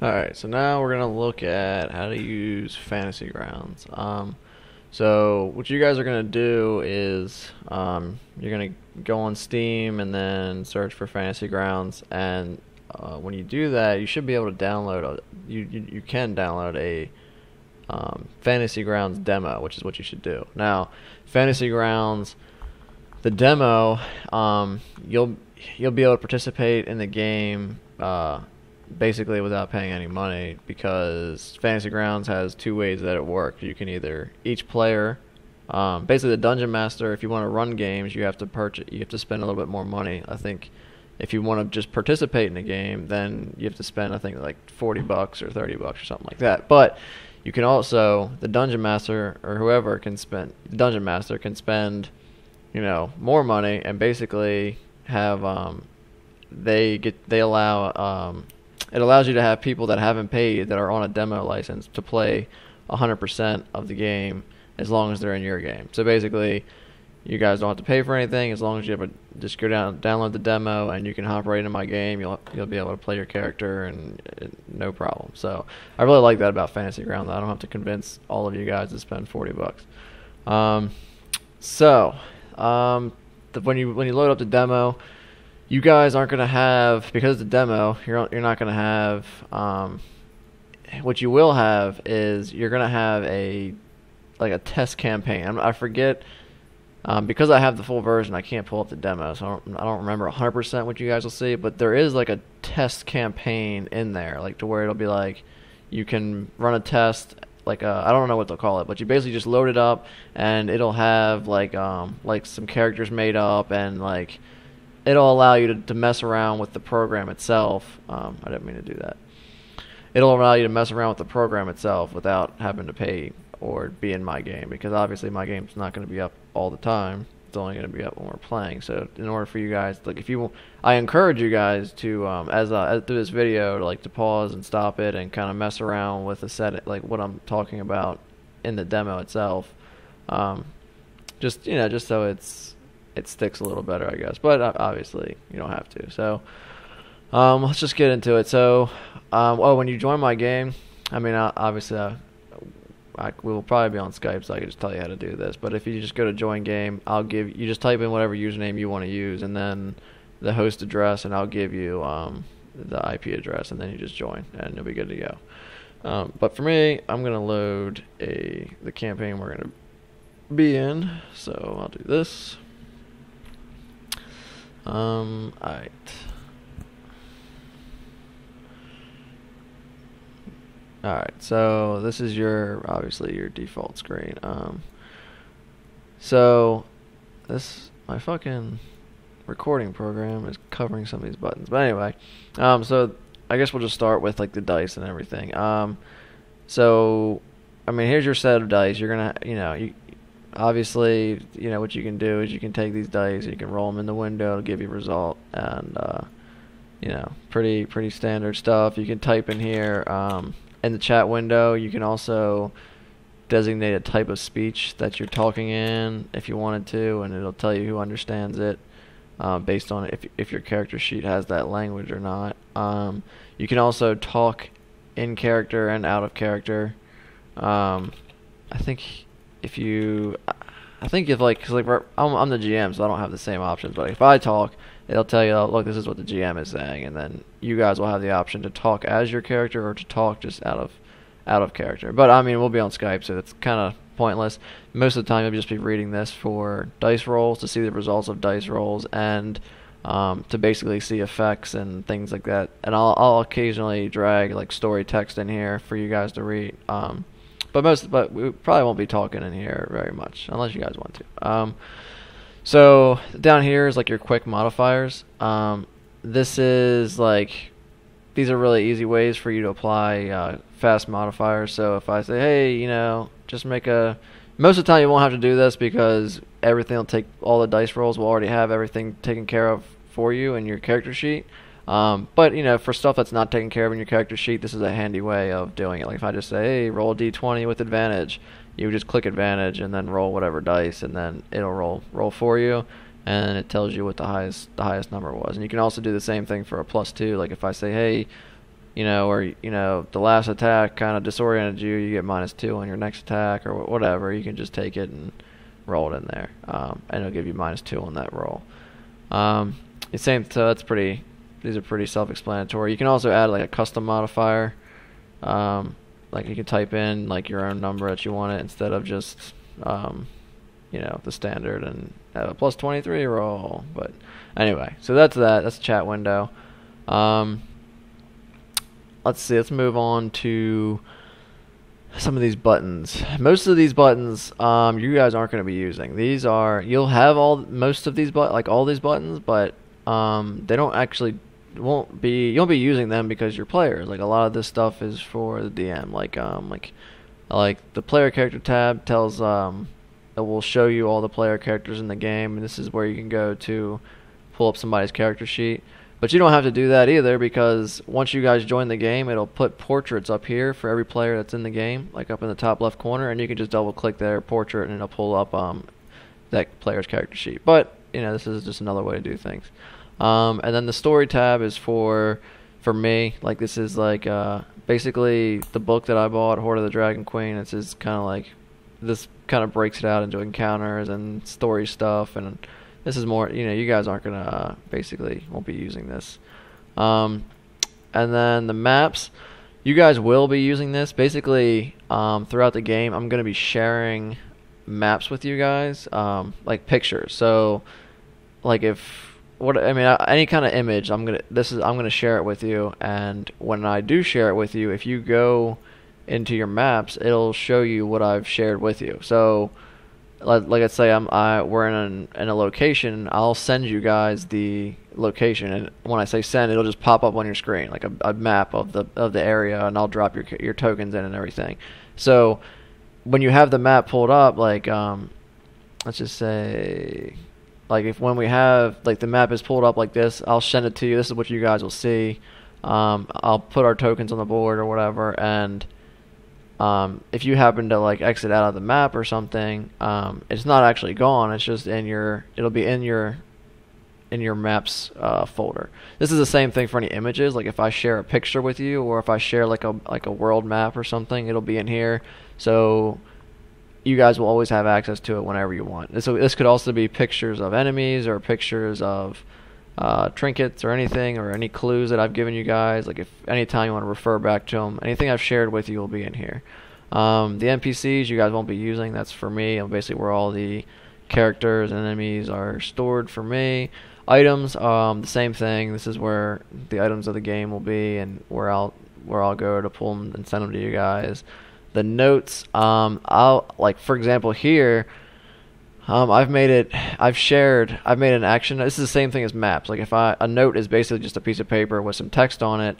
Alright, so now we're going to look at how to use Fantasy Grounds. So what you guys are going to do is you're going to go on Steam and then search for Fantasy Grounds, and when you do that, you should be able to download you can download a Fantasy Grounds demo, which is what you should do. Now, Fantasy Grounds, the demo, you'll be able to participate in the game basically without paying any money, because Fantasy Grounds has two ways that it works. You can either, each player, basically the dungeon master, if you want to run games, you have to spend a little bit more money. I think if you want to just participate in a game, then you have to spend, I think, like $40 or $30 or something like that. But you can also, the dungeon master or whoever can spend, the dungeon master can spend, more money, and basically have it allows you to have people that haven't paid, that are on a demo license, to play 100% of the game as long as they're in your game. So basically, you guys don't have to pay for anything as long as you just go down, download the demo, and you can hop right into my game. You'll be able to play your character and no problem. So I really like that about Fantasy Grounds. I don't have to convince all of you guys to spend $40. When you load up the demo, you guys aren't going to have, because it's a demo, you're not going to have, what you will have is you're going to have a test campaign. I forget, because I have the full version, I can't pull up the demo, so I don't remember 100% what you guys will see, but there is like a test campaign in there, like to where it'll be like, you can run a test, like I don't know what they'll call it, but you basically just load it up, and it'll have like some characters made up, and like, it'll allow you to mess around with the program itself. I didn't mean to do that. It'll allow you to mess around with the program itself without having to pay or be in my game, because obviously my game's not going to be up all the time. It's only going to be up when we're playing. So in order for you guys, like, I encourage you guys to, as through this video, to pause and stop it and kind of mess around with the set, like what I'm talking about in the demo itself. Just so it sticks a little better, I guess. But obviously, you don't have to. So, let's just get into it. So, when you join my game, I mean, obviously, we will probably be on Skype, so I can just tell you how to do this. But if you just go to join game, you just type in whatever username you want to use, and then the host address, and I'll give you the IP address, and then you just join, and you'll be good to go. But for me, I'm gonna load the campaign we're gonna be in. So I'll do this. Alright. Alright, so this is obviously your default screen. So my fucking recording program is covering some of these buttons. But anyway, so I guess we'll just start with like the dice and everything. So I mean, here's your set of dice. You're gonna, obviously, what you can do is you can take these dice, you can roll them in the window to give you a result, and pretty standard stuff. You can type in here in the chat window. You can also designate a type of speech that you're talking in if you wanted to, and it'll tell you who understands it based on if your character sheet has that language or not. You can also talk in character and out of character. I think if like, cause like I'm the GM, so I don't have the same options. But if I talk, it'll tell you, oh, look, this is what the GM is saying, and then you guys will have the option to talk as your character or to talk just out of character. But I mean, we'll be on Skype, so it's kind of pointless. Most of the time, you'll just be reading this for dice rolls, to see the results of dice rolls, and to basically see effects and things like that. And I'll occasionally drag like story text in here for you guys to read. But we probably won't be talking in here very much, unless you guys want to. So down here is like your quick modifiers. This is like, these are really easy ways for you to apply fast modifiers. So if I say, hey, just make most of the time you won't have to do this, because everything will take, all the dice rolls will already have everything taken care of for you in your character sheet. But for stuff that's not taken care of in your character sheet, this is a handy way of doing it. Like if I just say, hey, roll a d20 with advantage, you just click advantage and then roll whatever dice, and then it'll roll for you, and it tells you what the highest number was. And you can also do the same thing for a +2. Like if I say, hey, or the last attack kind of disoriented you, you get -2 on your next attack or whatever. You can just take it and roll it in there, and it'll give you -2 on that roll. So these are pretty self-explanatory. You can also add like a custom modifier. Like you can type in like your own number that you want it instead of just the standard and have a +23 roll. But anyway, so that's the chat window. Let's see. Let's move on to some of these buttons. Most of these buttons, you guys aren't going to be using. You'll have most of these all these buttons, but they don't actually you won't be using them because you're players. Like a lot of this stuff is for the DM. Like the player character tab tells it will show you all the player characters in the game, and this is where you can go to pull up somebody's character sheet. But you don't have to do that either, because once you guys join the game, it'll put portraits up here for every player that's in the game, like up in the top left corner, and you can just double click their portrait and it'll pull up that player's character sheet. But this is just another way to do things. And then the story tab is for me. Like this is like basically the book that I bought, Hoard of the Dragon Queen. It's just kind of like this kind of breaks it out into encounters and story stuff, and this is more, you guys aren't gonna basically won't be using this. And then the maps, you guys will be using this basically throughout the game. I'm gonna be sharing maps with you guys, like pictures. So like any kind of image, I'm gonna share it with you, and when I do share it with you, if you go into your maps, it'll show you what I've shared with you. So like let's say we're in a location, I'll send you guys the location, and when I say send, it'll just pop up on your screen like a map of the area, and I'll drop your tokens in and everything. So when you have the map pulled up, like let's just say, like when we have like the map is pulled up like this, I'll send it to you. This is what you guys will see. I'll put our tokens on the board or whatever, and if you happen to like exit out of the map or something, it's not actually gone. It's just it'll be in your maps folder. This is the same thing for any images. Like if I share a picture with you, or if I share like a world map or something, it'll be in here. So you guys will always have access to it whenever you want. So this could also be pictures of enemies, or pictures of trinkets, or anything, or any clues that I've given you guys. Like if anytime you want to refer back to them, anything I've shared with you will be in here. The NPCs you guys won't be using. That's for me. And basically where all the characters and enemies are stored for me. Items, the same thing. This is where the items of the game will be, and where I'll go to pull them and send them to you guys. The notes, for example here, I've made an action. This is the same thing as maps. Like a note is basically just a piece of paper with some text on it,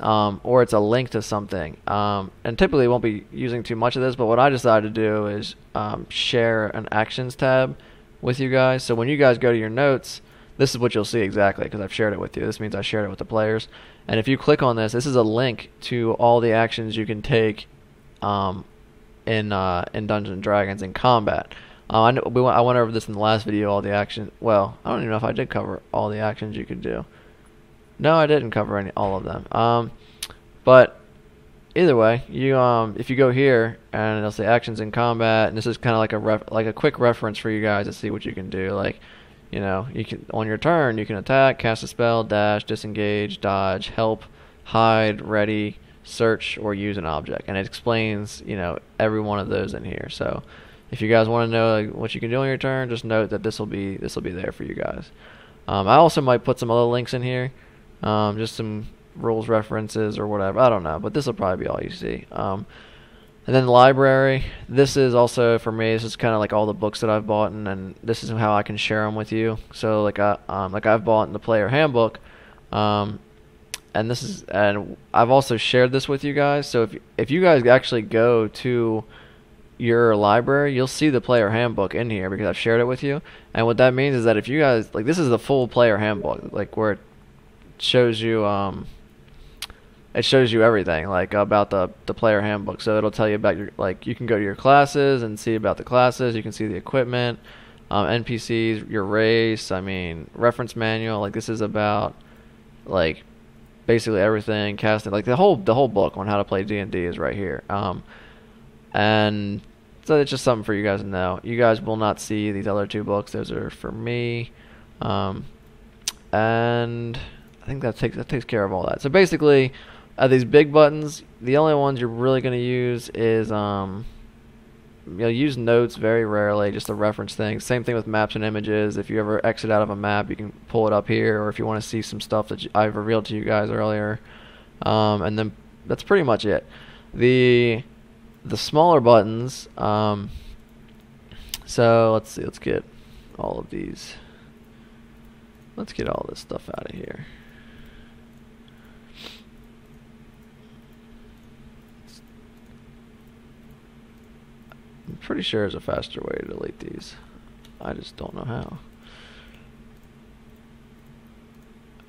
or it's a link to something. And typically won't be using too much of this, but what I decided to do is share an actions tab with you guys. So when you guys go to your notes, this is what you'll see exactly, because I've shared it with you. This means I shared it with the players. And if you click on this is a link to all the actions you can take in Dungeons & Dragons in combat. I went over this in the last video, all the actions. Well, I don't even know if I did cover all the actions you could do. No, I didn't cover all of them. But either way, if you go here and it'll say actions in combat, and this is kind of like a quick reference for you guys to see what you can do. Like, you can on your turn you can attack, cast a spell, dash, disengage, dodge, help, hide, ready, search, or use an object, and it explains every one of those in here. So if you guys want to know what you can do on your turn, just note that this will be there for you guys. I also might put some other links in here, just some rules references or whatever. I don't know, but this will probably be all you see. And then the library. This is also for me. This is kind of like all the books that I've bought, and this is how I can share them with you. So like I've bought the player handbook. And I've also shared this with you guys. So if you guys actually go to your library, you'll see the player handbook in here because I've shared it with you. And what that means is that if you guys this is the full player handbook, like where it shows you everything about the player handbook. So it'll tell you about you can go to your classes and see about the classes. You can see the equipment, NPCs, your race. Reference manual. This is about basically everything, casting, like the whole book on how to play D&D is right here. And so it's just something for you guys to know. You guys will not see these other two books; those are for me. And I think that takes care of all that. So basically, these big buttons, the only ones you're really going to use is you'll use notes very rarely, just to reference things. Same thing with maps and images. If you ever exit out of a map, you can pull it up here, or if you want to see some stuff that I've revealed to you guys earlier. And then that's pretty much it. The smaller buttons, so let's see, let's get all of these. Let's get all this stuff out of here. I'm pretty sure there's a faster way to delete these. I just don't know how.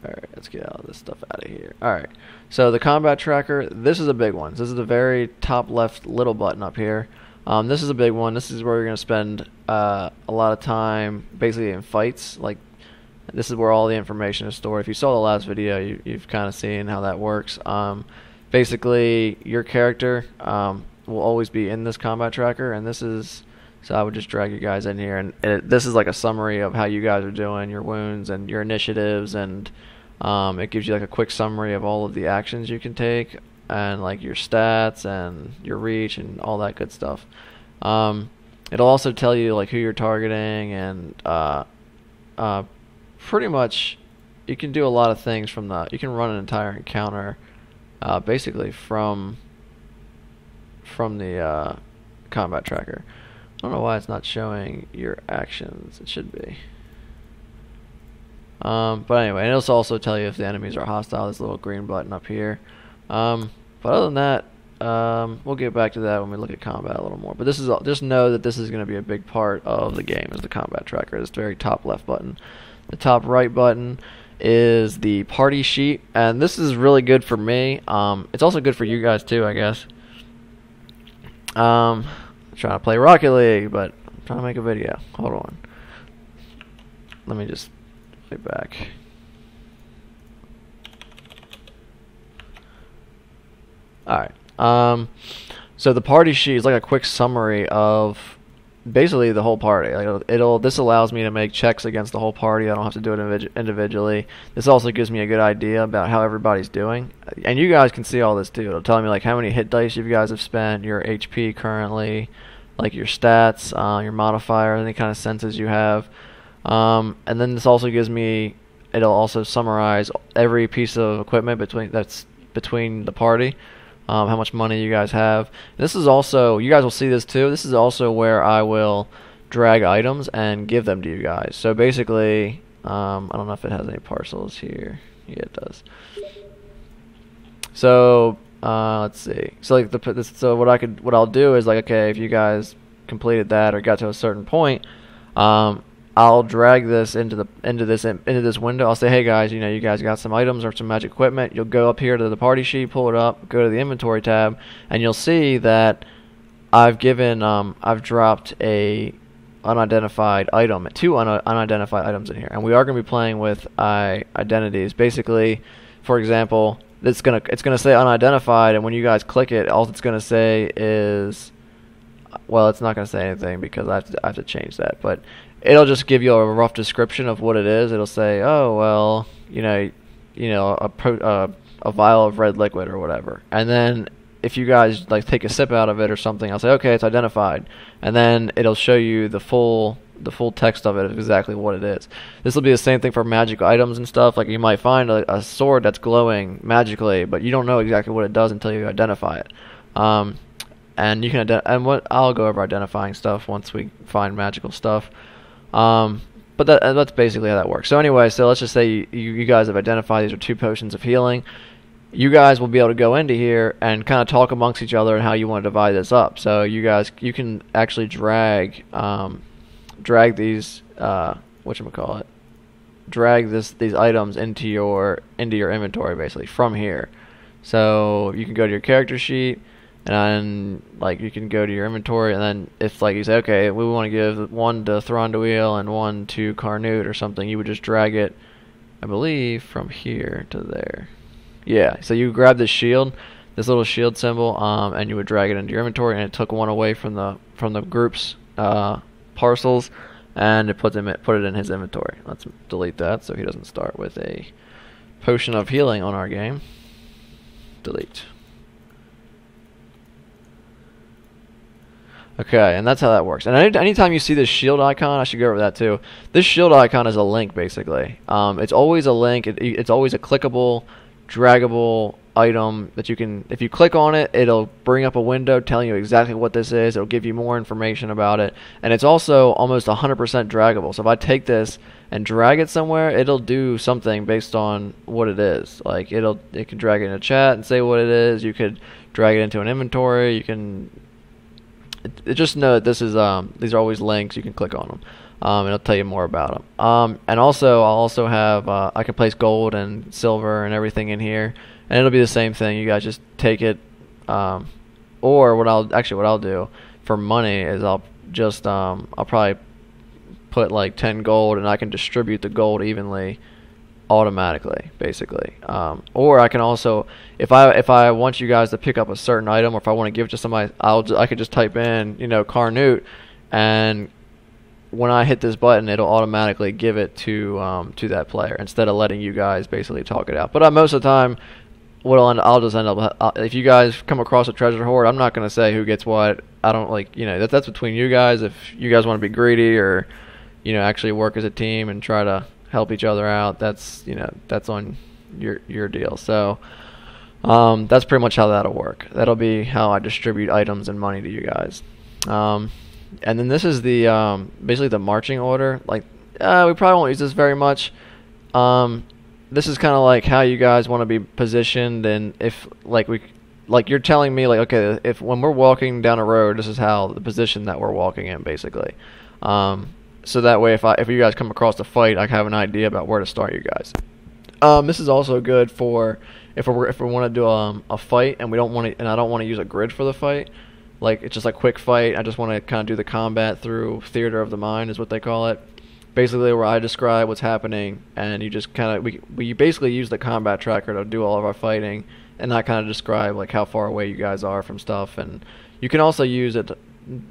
Alright, let's get all this stuff out of here. Alright, so the combat tracker, this is a big one. This is the very top left little button up here. This is a big one. This is where you're going to spend a lot of time basically in fights. Like, this is where all the information is stored. If you saw the last video, you've kind of seen how that works. Basically, your character will always be in this combat tracker, and this is, so I would just drag you guys in here, and this is like a summary of how you guys are doing, your wounds and your initiatives, and it gives you like a quick summary of all of the actions you can take, and like your stats and your reach and all that good stuff. It'll also tell you like who you're targeting, and pretty much you can do a lot of things from you can run an entire encounter basically from the combat tracker. I don't know why it's not showing your actions. It should be. But anyway, it'll also tell you if the enemies are hostile, this little green button up here. But other than that, we'll get back to that when we look at combat a little more. But this is just know that this is going to be a big part of the game, is the combat tracker, this very top left button. The top right button is the party sheet, and this is really good for me. It's also good for you guys too, I guess. I'm trying to play Rocket League, but I'm trying to make a video. Hold on. Let me just get back. Alright. So the party sheet is like a quick summary of basically the whole party. Like this allows me to make checks against the whole party. I don't have to do it individually. This also gives me a good idea about how everybody's doing, and you guys can see all this too. It'll tell me like how many hit dice you guys have spent, your HP currently, like your stats, your modifier, any kind of senses you have, and then this also gives me. It'll also summarize every piece of equipment that's between the party. How much money you guys have. This is also, you guys will see this too, this is also where I will drag items and give them to you guys. So basically, I don't know if it has any parcels here. Yeah, it does. So, let's see. So like so what I'll do is like, okay, if you guys completed that or got to a certain point, I'll drag this into this window. I'll say, hey guys, you guys got some items or some magic equipment. You'll go up here to the party sheet, pull it up, go to the inventory tab, and you'll see that I've dropped a unidentified item, two unidentified items in here, and we are going to be playing with identities. Basically, for example, it's gonna say unidentified, and when you guys click it, all it's gonna say is, well, it's not gonna say anything because I have to change that, but it'll just give you a rough description of what it is. It'll say, oh well, a vial of red liquid or whatever, and then if you guys like take a sip out of it or something, I'll say, okay, it's identified, and then it'll show you the full text of it, of exactly what it is. This will be the same thing for magic items and stuff. Like you might find a sword that's glowing magically, but you don't know exactly what it does until you identify it. And you can I'll go over identifying stuff once we find magical stuff. But that's basically how that works. So anyway, so let's just say you guys have identified these are 2 potions of healing. You guys will be able to go into here and kind of talk amongst each other and how you want to divide this up. So you can actually drag these drag these items into your inventory basically from here. So you can go to your character sheet, and like you can go to your inventory, and then if like you say, okay, we want to give one to Thronduil and one to Carnute or something, you would just drag it, I believe, from here to there. Yeah, so you grab this shield, this little shield symbol, and you would drag it into your inventory, and it took one away from the group's parcels, and it put it in his inventory. Let's delete that so he doesn't start with a potion of healing on our game. Delete. Okay, and that's how that works. And anytime you see this shield icon, I should go over that too. This shield icon is a link, basically. It's always a link. It's always a clickable, draggable item that you can, if you click on it, it'll bring up a window telling you exactly what this is. It'll give you more information about it. And it's also almost 100% draggable. So if I take this and drag it somewhere, it'll do something based on what it is. Like it can drag it in a chat and say what it is. You could drag it into an inventory. You can just know that this is these are always links. You can click on them, and it'll tell you more about them. And also, I'll also have I can place gold and silver and everything in here, and it'll be the same thing. You guys just take it, or what I'll do for money is I'll probably put like 10 gold, and I can distribute the gold evenly automatically, basically. Or I can also, if I want you guys to pick up a certain item, or if I want to give it to somebody, I could just type in, Carnute, and when I hit this button, it'll automatically give it to that player instead of letting you guys basically talk it out. But most of the time, I'll just end up, if you guys come across a treasure hoard, I'm not going to say who gets what. I don't that's between you guys. If you guys want to be greedy or actually work as a team and try to help each other out, that's on your deal. So that's pretty much how that'll work. That'll be how I distribute items and money to you guys. And then this is the basically the marching order. Like we probably won't use this very much. This is kind of like how you guys want to be positioned, and if you're telling me okay, if when we're walking down a road, this is how the position that we're walking in, basically. So that way, if you guys come across a fight, I have an idea about where to start you guys. This is also good for if we want to do a fight and I don't want to use a grid for the fight. Like it's just a quick fight. I just want to kind of do the combat through theater of the mind is what they call it. Basically, where I describe what's happening, and you just kind of we basically use the combat tracker to do all of our fighting, and I kind of describe like how far away you guys are from stuff, and you can also use it.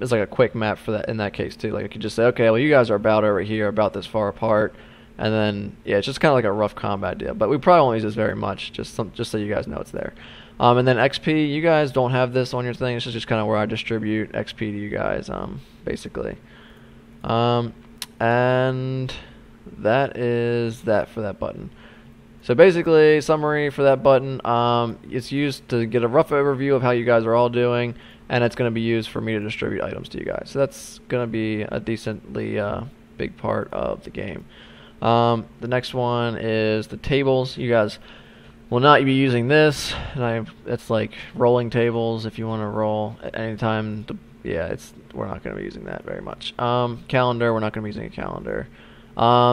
It's like a quick map for that in that case too. Like you could just say, okay, well you guys are about over here, about this far apart, and then it's just kind of like a rough combat deal. But we probably won't use this very much, just so you guys know it's there. And then XP, you guys don't have this on your thing. It's just kind of where I distribute XP to you guys, basically. And that is that for that button. So basically, summary for that button, it's used to get a rough overview of how you guys are all doing, and it's going to be used for me to distribute items to you guys. So that's going to be a decently big part of the game. The next one is the tables. You guys will not be using this. It's like rolling tables if you want to roll at any time. We're not going to be using that very much. Calendar, we're not going to be using a calendar.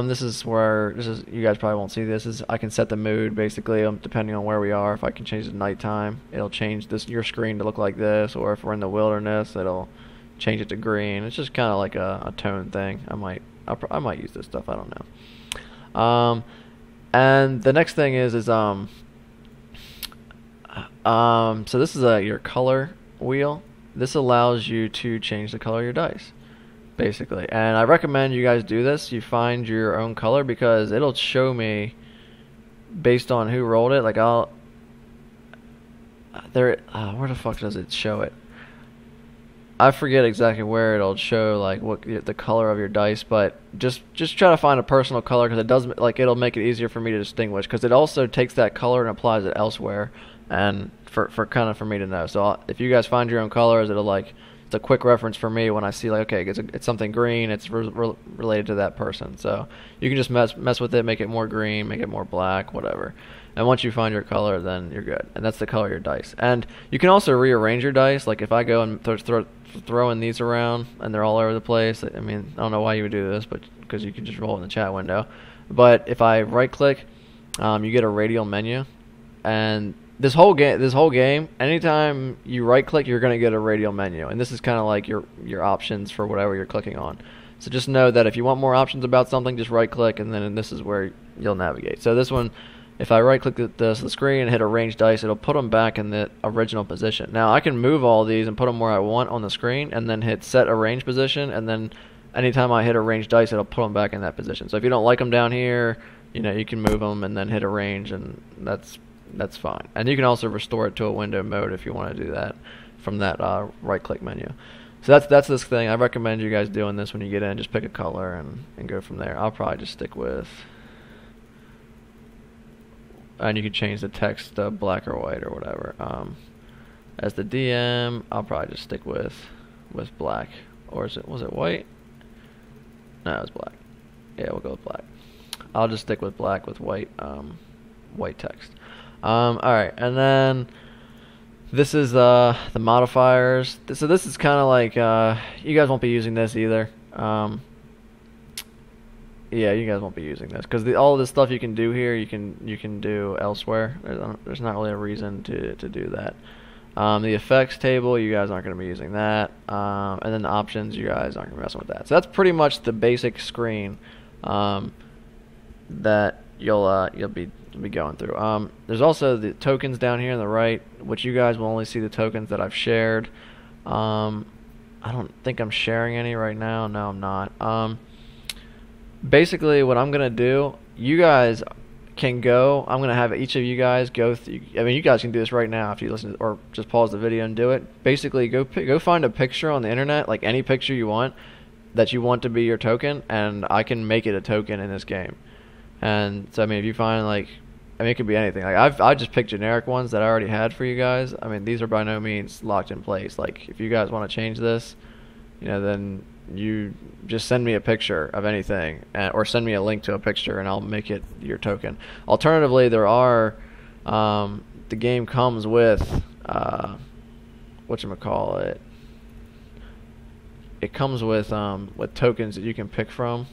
This is you guys probably won't see this. I can set the mood basically depending on where we are. If I can change the nighttime, it'll change your screen to look like this, or if we're in the wilderness, it'll change it to green. It's just kind of like a tone thing. I might use this stuff. I don't know. And the next thing is so this is your color wheel. This allows you to change the color of your dice, basically. And I recommend you guys do this. You find your own color, because it'll show me based on who rolled it. Like where the fuck does it show it? I forget exactly where it'll show like what the color of your dice, but just try to find a personal color, because it does it'll make it easier for me to distinguish, because it also takes that color and applies it elsewhere, and for me to know. So if you guys find your own colors, it'll it's a quick reference for me when I see okay, it's something green, it's related to that person. So you can just mess with it, make it more green, make it more black, whatever. And once you find your color, then you're good. And that's the color of your dice. And you can also rearrange your dice. Like if I go and throwing these around and they're all over the place, I mean, I don't know why you would do this, but because you can just roll in the chat window. But if I right click, you get a radial menu, and this whole game, anytime you right click, you're going to get a radial menu, and this is kind of like your options for whatever you're clicking on. So just know that if you want more options about something, just right click, and then this is where you'll navigate. So this one, if I right click the screen and hit arrange dice, it'll put them back in the original position. Now I can move all these and put them where I want on the screen, and then hit set arrange position, and then anytime I hit arrange dice, it'll put them back in that position. So if you don't like them down here, you can move them and then hit arrange, and that's fine. And you can also restore it to a window mode if you want to do that from that right click menu. So that's this thing. I recommend you guys doing this when you get in. Just pick a color and go from there. I'll probably just stick with, and you can change the text to black or white or whatever. As the DM, I'll probably just stick with black. Or was it white? No, it was black. Yeah, we'll go with black. I'll just stick with black with white white text. Alright, and then this is the modifiers. So this is kind of like, you guys won't be using this either. Yeah, you guys won't be using this because all of this stuff you can do here, you can do elsewhere. There's not really a reason to do that. The effects table, you guys aren't going to be using that. And then the options, you guys aren't going to be messing with that. So that's pretty much the basic screen that you'll be going through. There's also the tokens down here on the right, which you guys will only see the tokens that I've shared. I don't think I'm sharing any right now. No, I'm not. Basically, what I'm gonna do, you guys can go. I'm gonna have each of you guys go through. I mean, you guys can do this right now if you listen, or just pause the video and do it. Basically, go find a picture on the internet, like any picture you want that you want to be your token, and I can make it a token in this game. And so, I mean, if you find it could be anything. Like I just picked generic ones that I already had for you guys. I mean, these are by no means locked in place. Like, if you guys want to change this, then you just send me a picture of anything, or send me a link to a picture, and I'll make it your token. Alternatively, there are the game comes with whatchamacallit. It comes with tokens that you can pick from.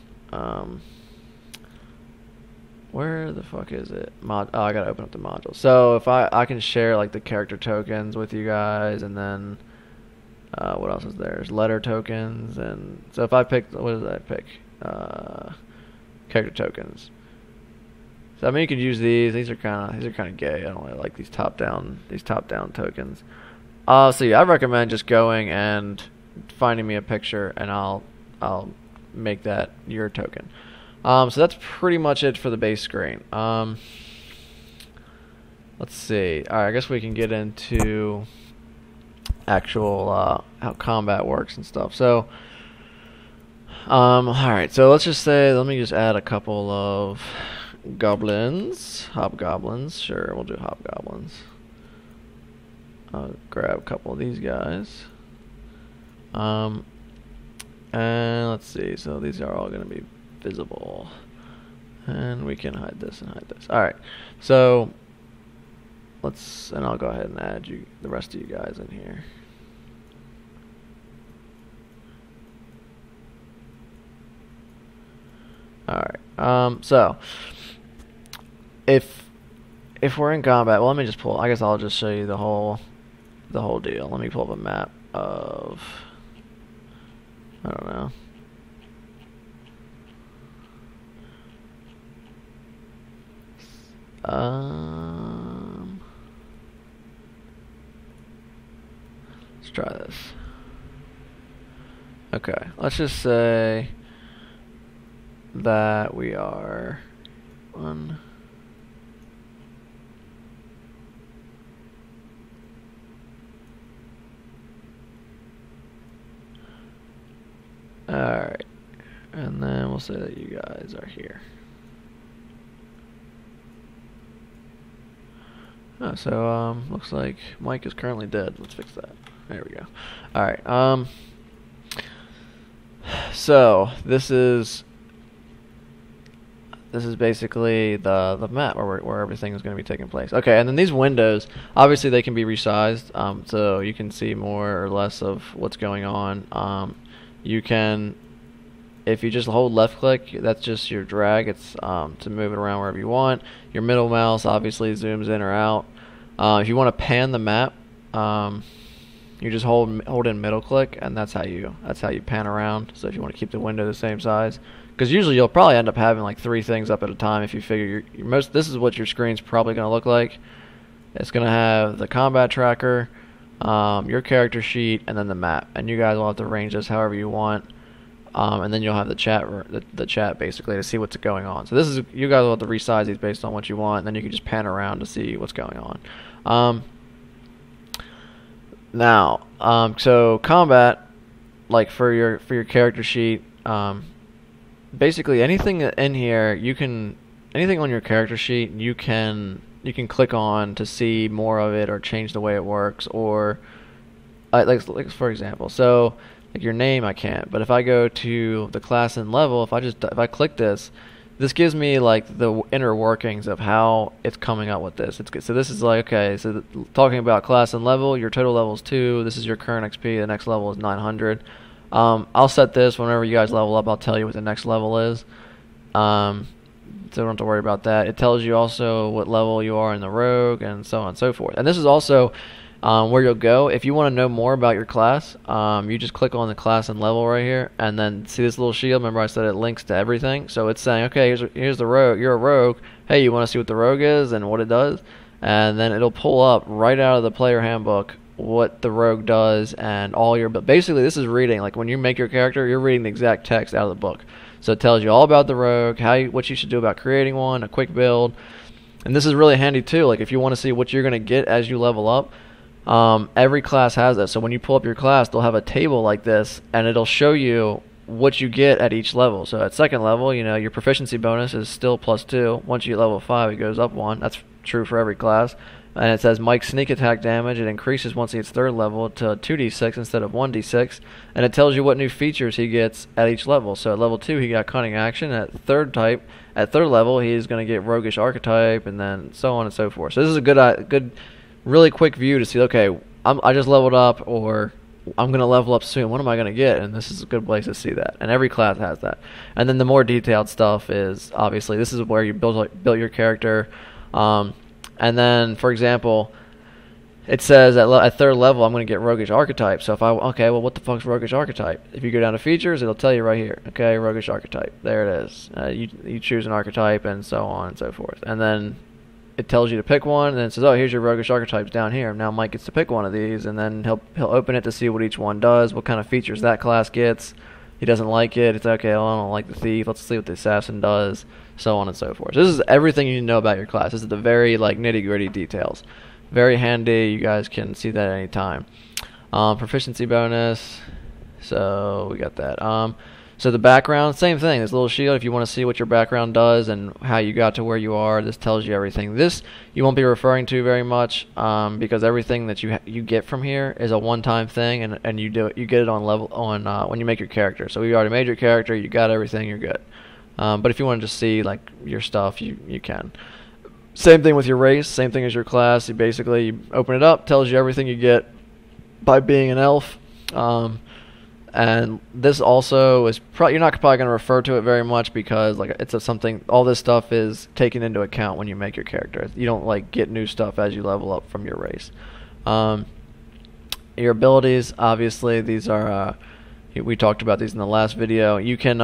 Where the fuck is it? I gotta open up the module. So if I can share like the character tokens with you guys, and then what else is there? There's letter tokens, and so if I pick, what did I pick? Character tokens. So I mean, you could use these. These are kind of gay. I don't really like these top down tokens. So yeah, I recommend just going and finding me a picture, and I'll make that your token. So that's pretty much it for the base screen. Let's see. All right, I guess we can get into actual how combat works and stuff. So, all right. So let's just say, let me just add a couple of hobgoblins. Sure, we'll do hobgoblins. I'll grab a couple of these guys. And let's see. So these are all going to be visible, and we can hide this and hide this. All right, so and I'll go ahead and add the rest of you guys in here. All right. So if we're in combat, well, let me just pull. I guess I'll just show you the whole deal. Let me pull up a map of, I don't know. Let's try this. Okay, let's just say that we are one. Alright, and then we'll say that you guys are here. Oh, so looks like Mike is currently dead. Let's fix that. There we go. All right. So this is basically the map where everything is going to be taking place. Okay, and then these windows, obviously they can be resized, so you can see more or less of what's going on. You can, if you just hold left click, that's just your drag. It's to move it around wherever you want. Your middle mouse obviously zooms in or out. If you want to pan the map, You just hold in middle click, and that's how you pan around. So if you want to keep the window the same size, because usually you'll probably end up having like 3 things up at a time if you figure this is what your screen's probably going to look like. It's going to have the combat tracker, your character sheet, and then the map. And you guys will have to arrange this however you want. And then you'll have the chat basically to see what's going on. So this is, you guys will have to resize these based on what you want, and then you can just pan around to see what's going on. So combat, like for your character sheet, basically anything in here anything on your character sheet you can click on to see more of it or change the way it works, or like for example, so like your name I can't, but if I go to the class and level, if I click this gives me like the inner workings of how it's coming up with this. So this is like, okay, so talking about class and level, your total level is 2, this is your current XP, the next level is 900. I'll set this whenever you guys level up, I'll tell you what the next level is. So don't have to worry about that. It tells you also what level you are in the rogue and so on and so forth. And this is also where you'll go if you want to know more about your class. You just click on the class and level right here, and then see this little shield. Remember I said it links to everything, so it's saying, okay, here's the rogue. You're a rogue. Hey, you want to see what the rogue is and what it does? And then it'll pull up right out of the player handbook what the rogue does and all your. But basically, this is reading, like when you make your character, you're reading the exact text out of the book. So it tells you all about the rogue, what you should do about creating one, a quick build, and this is really handy too. Like if you want to see what you're going to get as you level up. Every class has this, so when you pull up your class, they'll have a table like this, and it'll show you what you get at each level. So at second level, your proficiency bonus is still +2. Once you get level 5, it goes up 1. That's true for every class. And it says Mike's sneak attack damage, it increases once he gets third level to 2d6 instead of 1d6, and it tells you what new features he gets at each level. So at level 2, he got cunning action. At third level, he's going to get roguish archetype, and then so on and so forth. So this is a good really quick view to see, okay, I just leveled up, or I'm going to level up soon. What am I going to get? And this is a good place to see that. And every class has that. And then the more detailed stuff is, obviously, this is where you build your character. And then, for example, it says at third level, I'm going to get roguish archetype. So what the fuck's roguish archetype? If you go down to features, it'll tell you right here. Okay, roguish archetype. There it is. You choose an archetype and so on and so forth. And then it tells you to pick one, and then it says, oh, here's your roguish archetypes down here. Now Mike gets to pick one of these, and then he'll open it to see what each one does, what kind of features that class gets. He doesn't like it. It's okay, well, I don't like the thief. Let's see what the assassin does, so on and so forth. So this is everything you need to know about your class. This is the very nitty-gritty details. Very handy. You guys can see that at any time. Proficiency bonus. So we got that. So the background, same thing. This little shield, if you want to see what your background does and how you got to where you are, this tells you everything. This you won't be referring to very much because everything that you get from here is a one-time thing, and you get it on when you make your character. So we already made your character, you got everything, you're good. But if you want to just see like your stuff, you can. Same thing with your race, same thing as your class. You open it up, tells you everything you get by being an elf. And this also is you're not probably going to refer to it very much because all this stuff is taken into account when you make your character. You don't get new stuff as you level up from your race. Your abilities, obviously, these are we talked about these in the last video. You can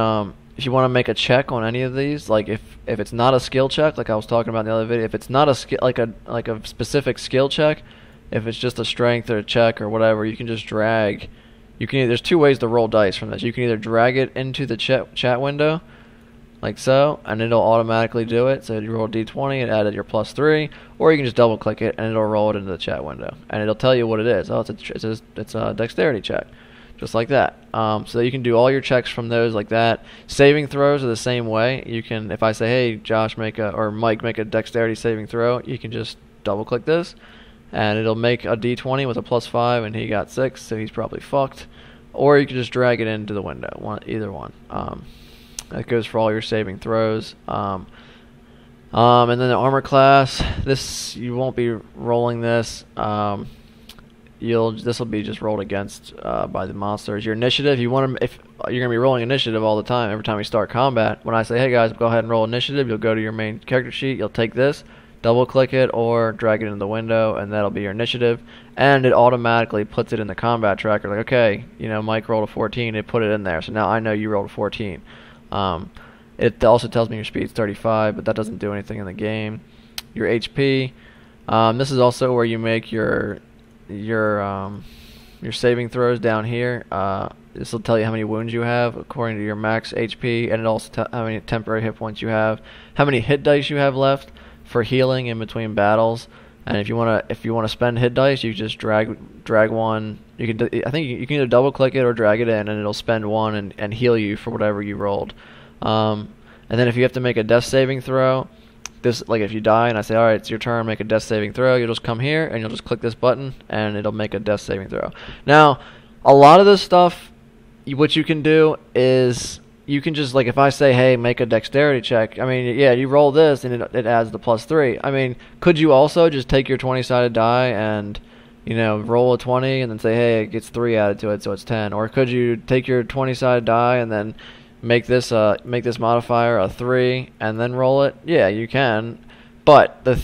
if you want to make a check on any of these, like if it's not a skill check, like I was talking about in the other video, if it's not a skill like a specific skill check, if it's just a strength or a check or whatever, you can just drag. There's 2 ways to roll dice from this. You can either drag it into the chat window, like so, and it'll automatically do it. So you roll d20 and add your +3, or you can just double click it and it'll roll it into the chat window, and it'll tell you what it is. Oh, it's a dexterity check, just like that. So you can do all your checks from those like that. Saving throws are the same way. You can, if I say, hey, Josh, Mike, make a dexterity saving throw, you can just double click this. And it'll make a d20 with a +5, and he got 6, so he's probably fucked. Or you can just drag it into the window, either one. That goes for all your saving throws. And then the armor class, you won't be rolling this. This will be just rolled against by the monsters. Your initiative, if you're going to be rolling initiative all the time, every time we start combat. When I say, hey guys, go ahead and roll initiative, you'll go to your main character sheet, you'll take this. double click it or drag it into the window, and that'll be your initiative. And it automatically puts it in the combat tracker. Like, okay, you know, Mike rolled a 14. It put it in there, so now I know you rolled a 14. It also tells me your speed's 35, but that doesn't do anything in the game. Your HP. This is also where you make your saving throws down here. This will tell you how many wounds you have according to your max HP, and it also how many temporary hit points you have, how many hit dice you have left for healing in between battles. And if you wanna spend hit dice, you just drag one. I think you can either double click it or drag it in, and it'll spend one and heal you for whatever you rolled. And then if you have to make a death saving throw, like if you die and I say, all right, it's your turn, make a death saving throw, you'll just come here and you'll just click this button and it'll make a death saving throw. Now, a lot of this stuff, what you can do is you can just, like, if I say, hey, make a dexterity check, I mean, yeah, you roll this and it adds the +3. I mean, could you also just take your 20-sided die and, you know, roll a 20 and then say, hey, it gets 3 added to it, so it's 10? Or could you take your 20-sided die and then make this modifier a 3 and then roll it? Yeah, you can. But the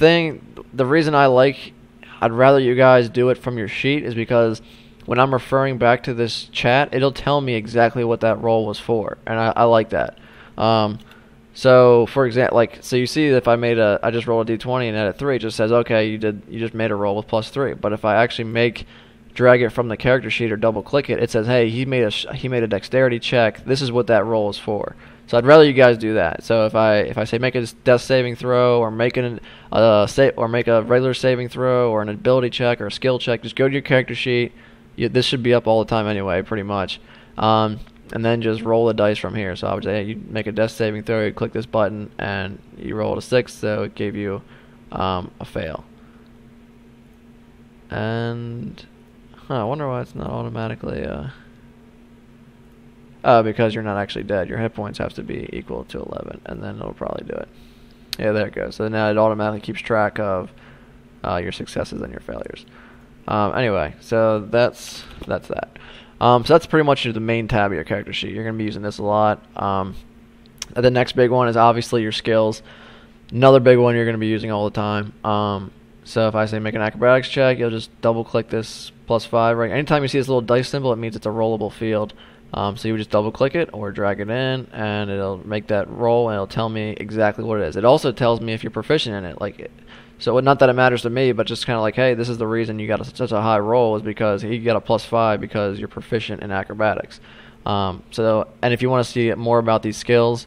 reason I'd rather you guys do it from your sheet is because when I'm referring back to this chat, it'll tell me exactly what that roll was for, and I like that. So for example, so you see if I just rolled a d20 and added 3, it just says, okay, you just made a roll with +3. But if I actually drag it from the character sheet or double click it, it says, hey, he made a dexterity check. This is what that roll is for. So I'd rather you guys do that. So if I say make a death saving throw or make make a regular saving throw or an ability check or a skill check, just go to your character sheet. This should be up all the time anyway, pretty much. And then just roll the dice from here. So I would say, hey, you make a death saving throw, you click this button, and you rolled a 6, so it gave you a fail. And I wonder why it's not automatically. Because you're not actually dead. Your hit points have to be equal to 11, and then it'll probably do it. Yeah, there it goes. So now it automatically keeps track of your successes and your failures. Anyway, so that's that. So that's pretty much the main tab of your character sheet. You're going to be using this a lot. The next big one is obviously your skills. Another big one you're going to be using all the time. So if I say make an acrobatics check, you'll just double click this +5. Right. Anytime you see this little dice symbol, it means it's a rollable field. So you would just double click it or drag it in, and it'll make that roll, and it'll tell me exactly what it is. It also tells me if you're proficient in it. So not that it matters to me, but just kind of like, hey, this is the reason you got such a high roll is because you got a +5 because you're proficient in acrobatics. And if you want to see more about these skills,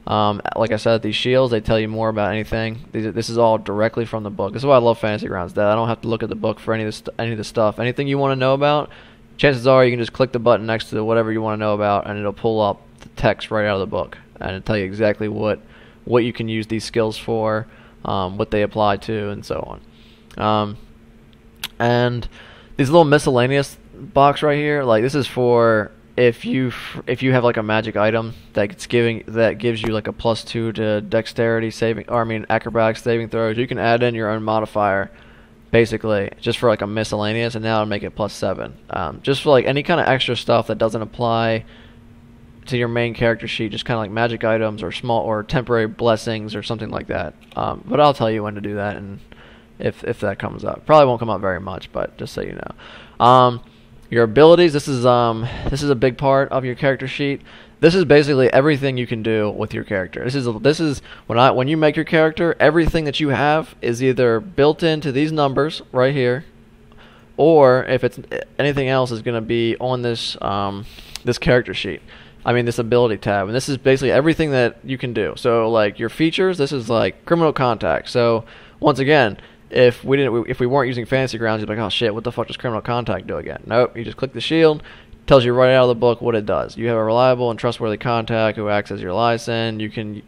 like I said, these shields, they tell you more about anything. This is all directly from the book. This is why I love Fantasy Grounds, that I don't have to look at the book for any of the stuff. Anything you want to know about, chances are you can just click the button next to whatever you want to know about, and it'll pull up the text right out of the book, and it'll tell you exactly what you can use these skills for, what they apply to, and so on. And these little miscellaneous box right here, like this is for if you have like a magic item that gives you like a +2 to dexterity saving, or acrobatics saving throws. You can add in your own modifier, basically, just for like a miscellaneous, and now it'll make it +7. Just for like any kind of extra stuff that doesn't apply to your main character sheet, just kind of like magic items or small or temporary blessings or something like that. But I'll tell you when to do that, and if that comes up. Probably won't come up very much, but just so you know. Your abilities, this is a big part of your character sheet. This is basically everything you can do with your character. This is when you make your character, everything that you have is either built into these numbers right here, or if it's anything else is going to be on this this character sheet. This ability tab, and this is basically everything that you can do. So like your features, this is like criminal contact. So once again, if we weren't using Fantasy Grounds, you'd be like, oh shit, what the fuck does criminal contact do again? Nope, you just click the shield, tells you right out of the book what it does. You have a reliable and trustworthy contact who acts as your license. You can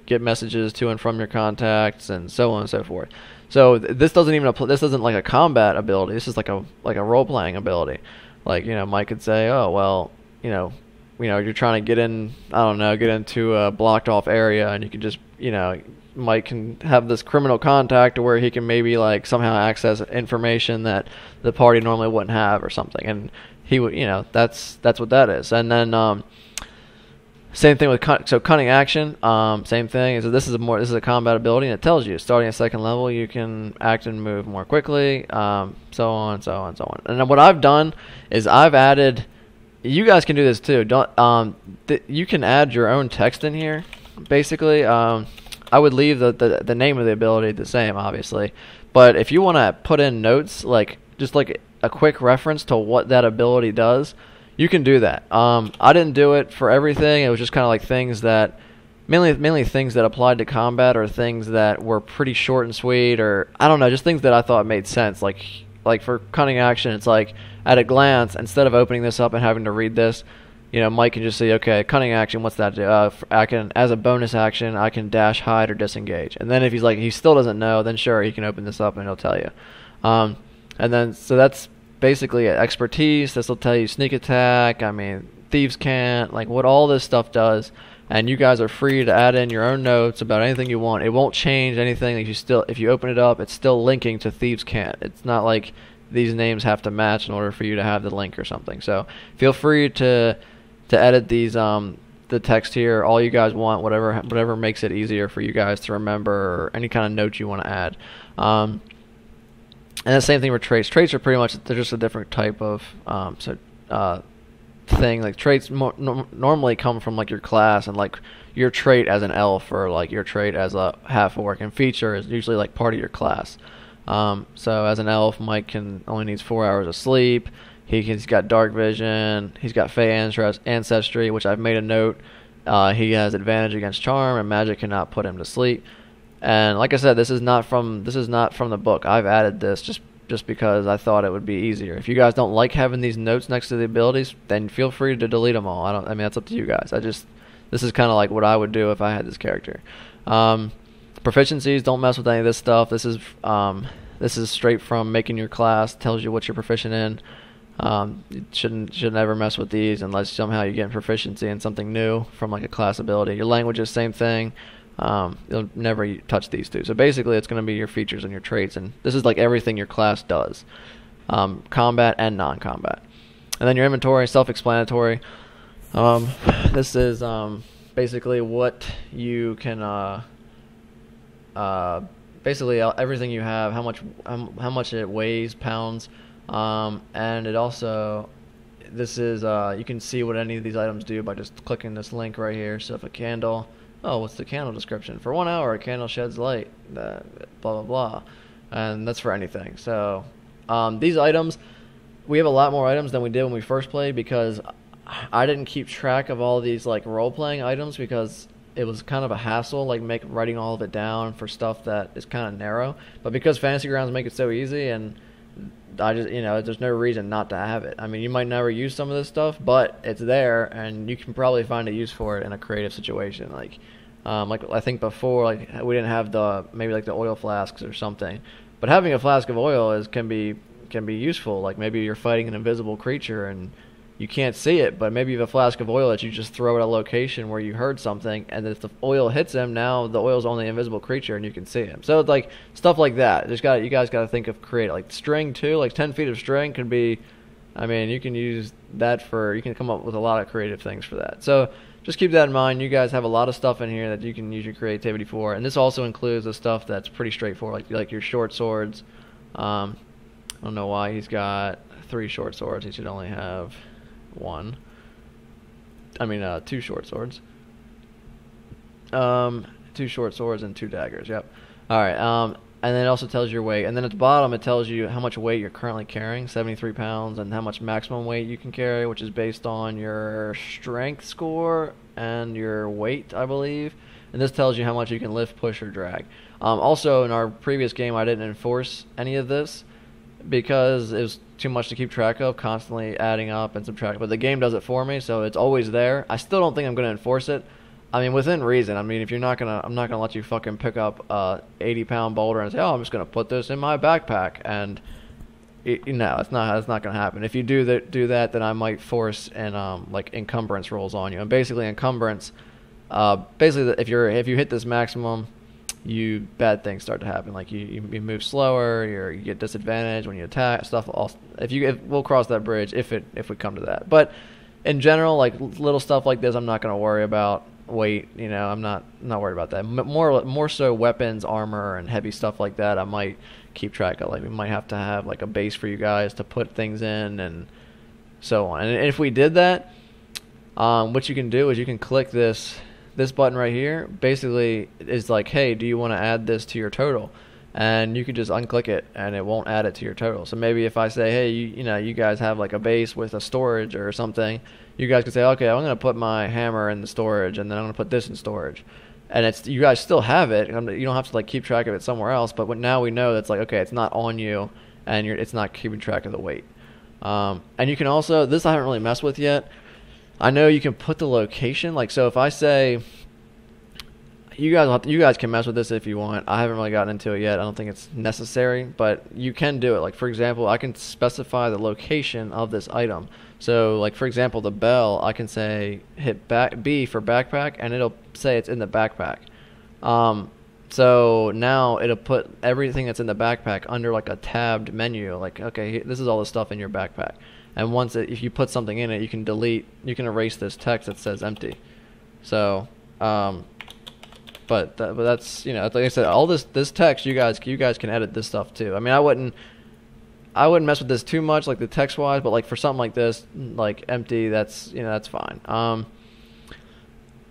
get messages to and from your contacts, and so on and so forth. So this doesn't even this isn't like a combat ability. This is like a role playing ability. Like, Mike could say, oh well, you're trying to get into a blocked off area, and you can just Mike can have this criminal contact to where he can maybe like somehow access information that the party normally wouldn't have or something, and he would that's what that is. And then Same thing with cunning action. Same thing. This is a combat ability, and it tells you starting at second level you can act and move more quickly. So on, so on, so on. And then what I've done is I've added. You guys can do this too. You can add your own text in here. Basically, I would leave the name of the ability the same, obviously. But if you want to put in notes, just like a quick reference to what that ability does, you can do that. I didn't do it for everything. It was just kind of like things that, mainly things that applied to combat, or things that were pretty short and sweet, or I don't know, just things that I thought made sense. Like for cunning action, it's like at a glance, instead of opening this up and having to read this, Mike can just say, okay, cunning action, what's that do? I can, as a bonus action, I can dash, hide, or disengage. And then if he still doesn't know, then sure, he can open this up and he'll tell you. And then so that's basically expertise. This will tell you sneak attack. I mean, thieves can't, like what all this stuff does. And you guys are free to add in your own notes about anything you want. It won't change anything. If you open it up, it's still linking to thieves can't. It's not like these names have to match in order for you to have the link or something. So feel free to edit these the text here all you guys want, whatever makes it easier for you guys to remember, or any kind of notes you want to add. And the same thing with traits. Traits are pretty much, they're just a different type of thing. Like traits normally come from like your class, and like your trait as an elf, or like your trait as a half orc, and feature is usually like part of your class. So as an elf, Mike only needs 4 hours of sleep. He's got dark vision. He's got Fey ancestry, which I've made a note. He has advantage against charm, and magic cannot put him to sleep. And like I said, this is not from the book. I've added this just because I thought it would be easier. If you guys don't like having these notes next to the abilities, then feel free to delete them all. I mean, that's up to you guys. This is kind of like what I would do if I had this character. Proficiencies, don't mess with any of this stuff. This is straight from making your class. Tells you what you're proficient in. You shouldn't ever mess with these unless somehow you get proficiency in something new from like a class ability. Your languages, same thing. You'll never touch these two. So basically, it's going to be your features and your traits, and this is like everything your class does, combat and non-combat. And then your inventory, self-explanatory. This is basically what you can. Basically, everything you have, how much it weighs, pounds. And it also, this is, you can see what any of these items do by just clicking this link right here. So if a candle, what's the candle description? For 1 hour, a candle sheds light, blah, blah, blah. And that's for anything. So, these items, we have a lot more items than we did when we first played, because I didn't keep track of all these, like, role-playing items, because it was kind of a hassle, like writing all of it down for stuff that is kind of narrow. But because Fantasy Grounds make it so easy, and I just, there's no reason not to have it. I mean, you might never use some of this stuff, but it's there, and you can probably find a use for it in a creative situation. Like I think before, like we didn't have the oil flasks or something, but having a flask of oil can be useful. Like maybe you're fighting an invisible creature and you can't see it, but maybe you have a flask of oil that you just throw at a location where you heard something, and if the oil hits him, now the oil's on the invisible creature and you can see him. So it's like stuff like that. You guys got to think of creative. Like string too, like 10 feet of string could be, I mean, you can use that you can come up with a lot of creative things for that. So just keep that in mind. You guys have a lot of stuff in here that you can use your creativity for, and this also includes the stuff that's pretty straightforward, like your short swords. I don't know why he's got 3 short swords. He should only have 1. I mean, 2 short swords. 2 short swords and 2 daggers. Yep. All right. And then it also tells your weight. And then at the bottom, it tells you how much weight you're currently carrying, 73 pounds, and how much maximum weight you can carry, which is based on your strength score and your weight, I believe. And this tells you how much you can lift, push, or drag. Also, in our previous game, I didn't enforce any of this because it was too much to keep track of, constantly adding up and subtracting. But the game does it for me, so it's always there. I still don't think I'm going to enforce it. I mean, within reason. I mean, if I'm not gonna let you fucking pick up a 80-pound boulder and say, "Oh, I'm just gonna put this in my backpack," and no, it's not gonna happen. If you do that, then I might force like encumbrance rolls on you. And basically, encumbrance, if you hit this maximum, bad things start to happen. Like you move slower, you get disadvantaged when you attack stuff. We'll cross that bridge if we come to that. But in general, like little stuff like this, I'm not going to worry about weight. I'm not worried about that. More so weapons, armor, and heavy stuff like that. I might keep track of. Like we might have to have like a base for you guys to put things in and so on. And if we did that, what you can do is you can click this button right here. Basically, is like, hey, do you want to add this to your total? And you can just unclick it, and it won't add it to your total. So maybe if I say, hey, you guys have like a base with a storage or something, you guys could say, okay, I'm going to put my hammer in the storage, and then I'm going to put this in storage. And you guys still have it. You don't have to like keep track of it somewhere else. But now we know that's like, okay, it's not on you, and it's not keeping track of the weight. And you can also, this I haven't really messed with yet. I know you can put the location. Like, so if I say, you guys can mess with this if you want. I haven't really gotten into it yet. I don't think it's necessary, but you can do it. Like, for example, I can specify the location of this item. So, like, for example, the bell, I can say hit B for backpack, and it'll say it's in the backpack. So now it'll put everything that's in the backpack under like a tabbed menu. Like, okay, this is all the stuff in your backpack. And if you put something in it, you can erase this text that says empty. So, but that's, like I said, all this text, you guys can edit this stuff too. I mean, I wouldn't mess with this too much, like the text wise, but like for something like this, like empty, that's fine.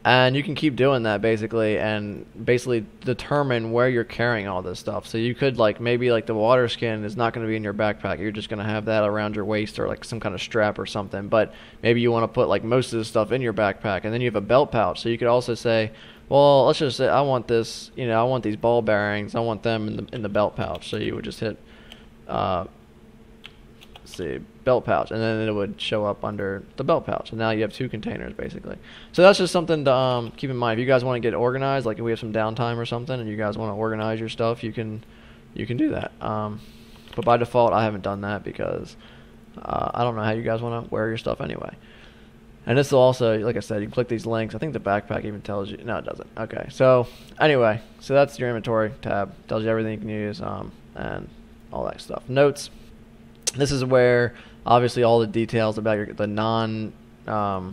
And you can keep doing that basically, and basically determine where you're carrying all this stuff. So you could maybe the water skin is not going to be in your backpack. You're just going to have that around your waist or like some kind of strap or something. But maybe you want to put like most of the stuff in your backpack, and then you have a belt pouch. So you could also say, well, let's just say I want this, I want these ball bearings. I want them in the belt pouch. So you would just hit, belt pouch, and then it would show up under the belt pouch, and now you have two containers basically. So that's just something to keep in mind. If you guys want to get organized, like if we have some downtime or something and you guys want to organize your stuff, you can do that. But by default, I haven't done that because I don't know how you guys want to wear your stuff anyway. And this will also, like I said, you can click these links. I think the backpack even tells you. No, it doesn't. Okay, so anyway, so that's your inventory tab. Tells you everything you can use and all that stuff. Notes. This is where obviously all the details about the non. I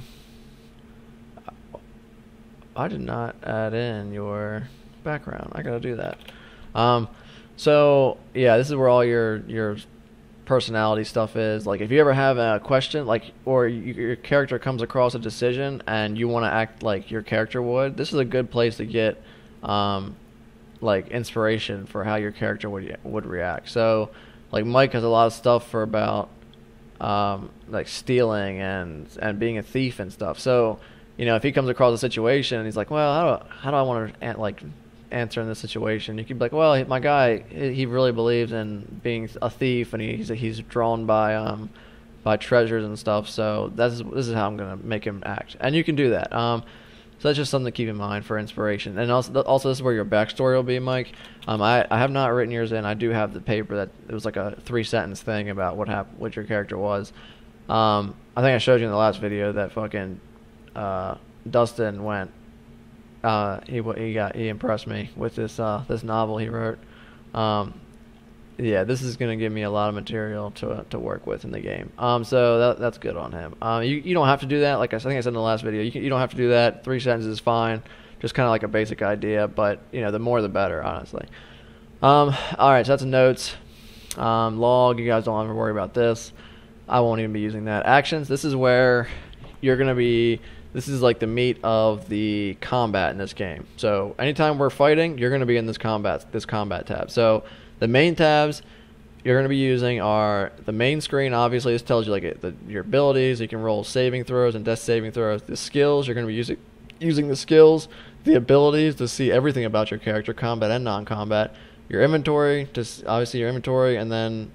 did not add in your background. I gotta do that. So yeah, this is where all your personality stuff is. Like if you ever have a question, or your character comes across a decision and you want to act like your character would, this is a good place to get inspiration for how your character would react. So. Like Mike has a lot of stuff for about stealing and being a thief and stuff. So, if he comes across a situation and he's like, well, how do I want to answer in this situation? You could be like, well, my guy, he really believes in being a thief, and he's drawn by treasures and stuff. So this is how I'm gonna make him act, and you can do that. So that's just something to keep in mind for inspiration. And also this is where your backstory will be, Mike. I have not written yours in. I do have the paper that it was like a 3-sentence thing about what your character was. I think I showed you in the last video that fucking Dustin went. He impressed me with this novel he wrote. Yeah, this is going to give me a lot of material to work with in the game. So that's good on him. You don't have to do that. Like I think I said in the last video, you don't have to do that. 3 sentences is fine. Just kind of like a basic idea, but the more the better, honestly. All right, so that's notes. Log, you guys don't have to worry about this. I won't even be using that. Actions, this is where you're going to be. This is like the meat of the combat in this game. So anytime we're fighting, you're going to be in this combat tab. So the main tabs you're going to be using are the main screen. Obviously, this tells you your abilities. You can roll saving throws and death saving throws. The skills, you're going to be using the skills, the abilities to see everything about your character, combat and non-combat. Your inventory, obviously your inventory, and then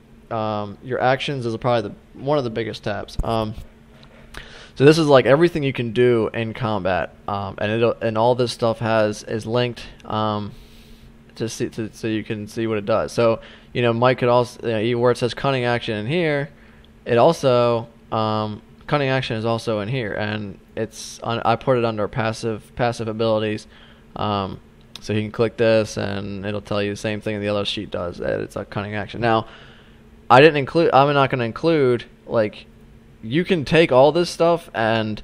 your actions is probably one of the biggest tabs. So this is like everything you can do in combat, and all this stuff is linked so you can see what it does. So Mike could also where it says cunning action in here, it also cunning action is also in here, and I put it under passive abilities. So you can click this and it'll tell you the same thing the other sheet does. That it's a cunning action. Now I'm not going to include you can take all this stuff and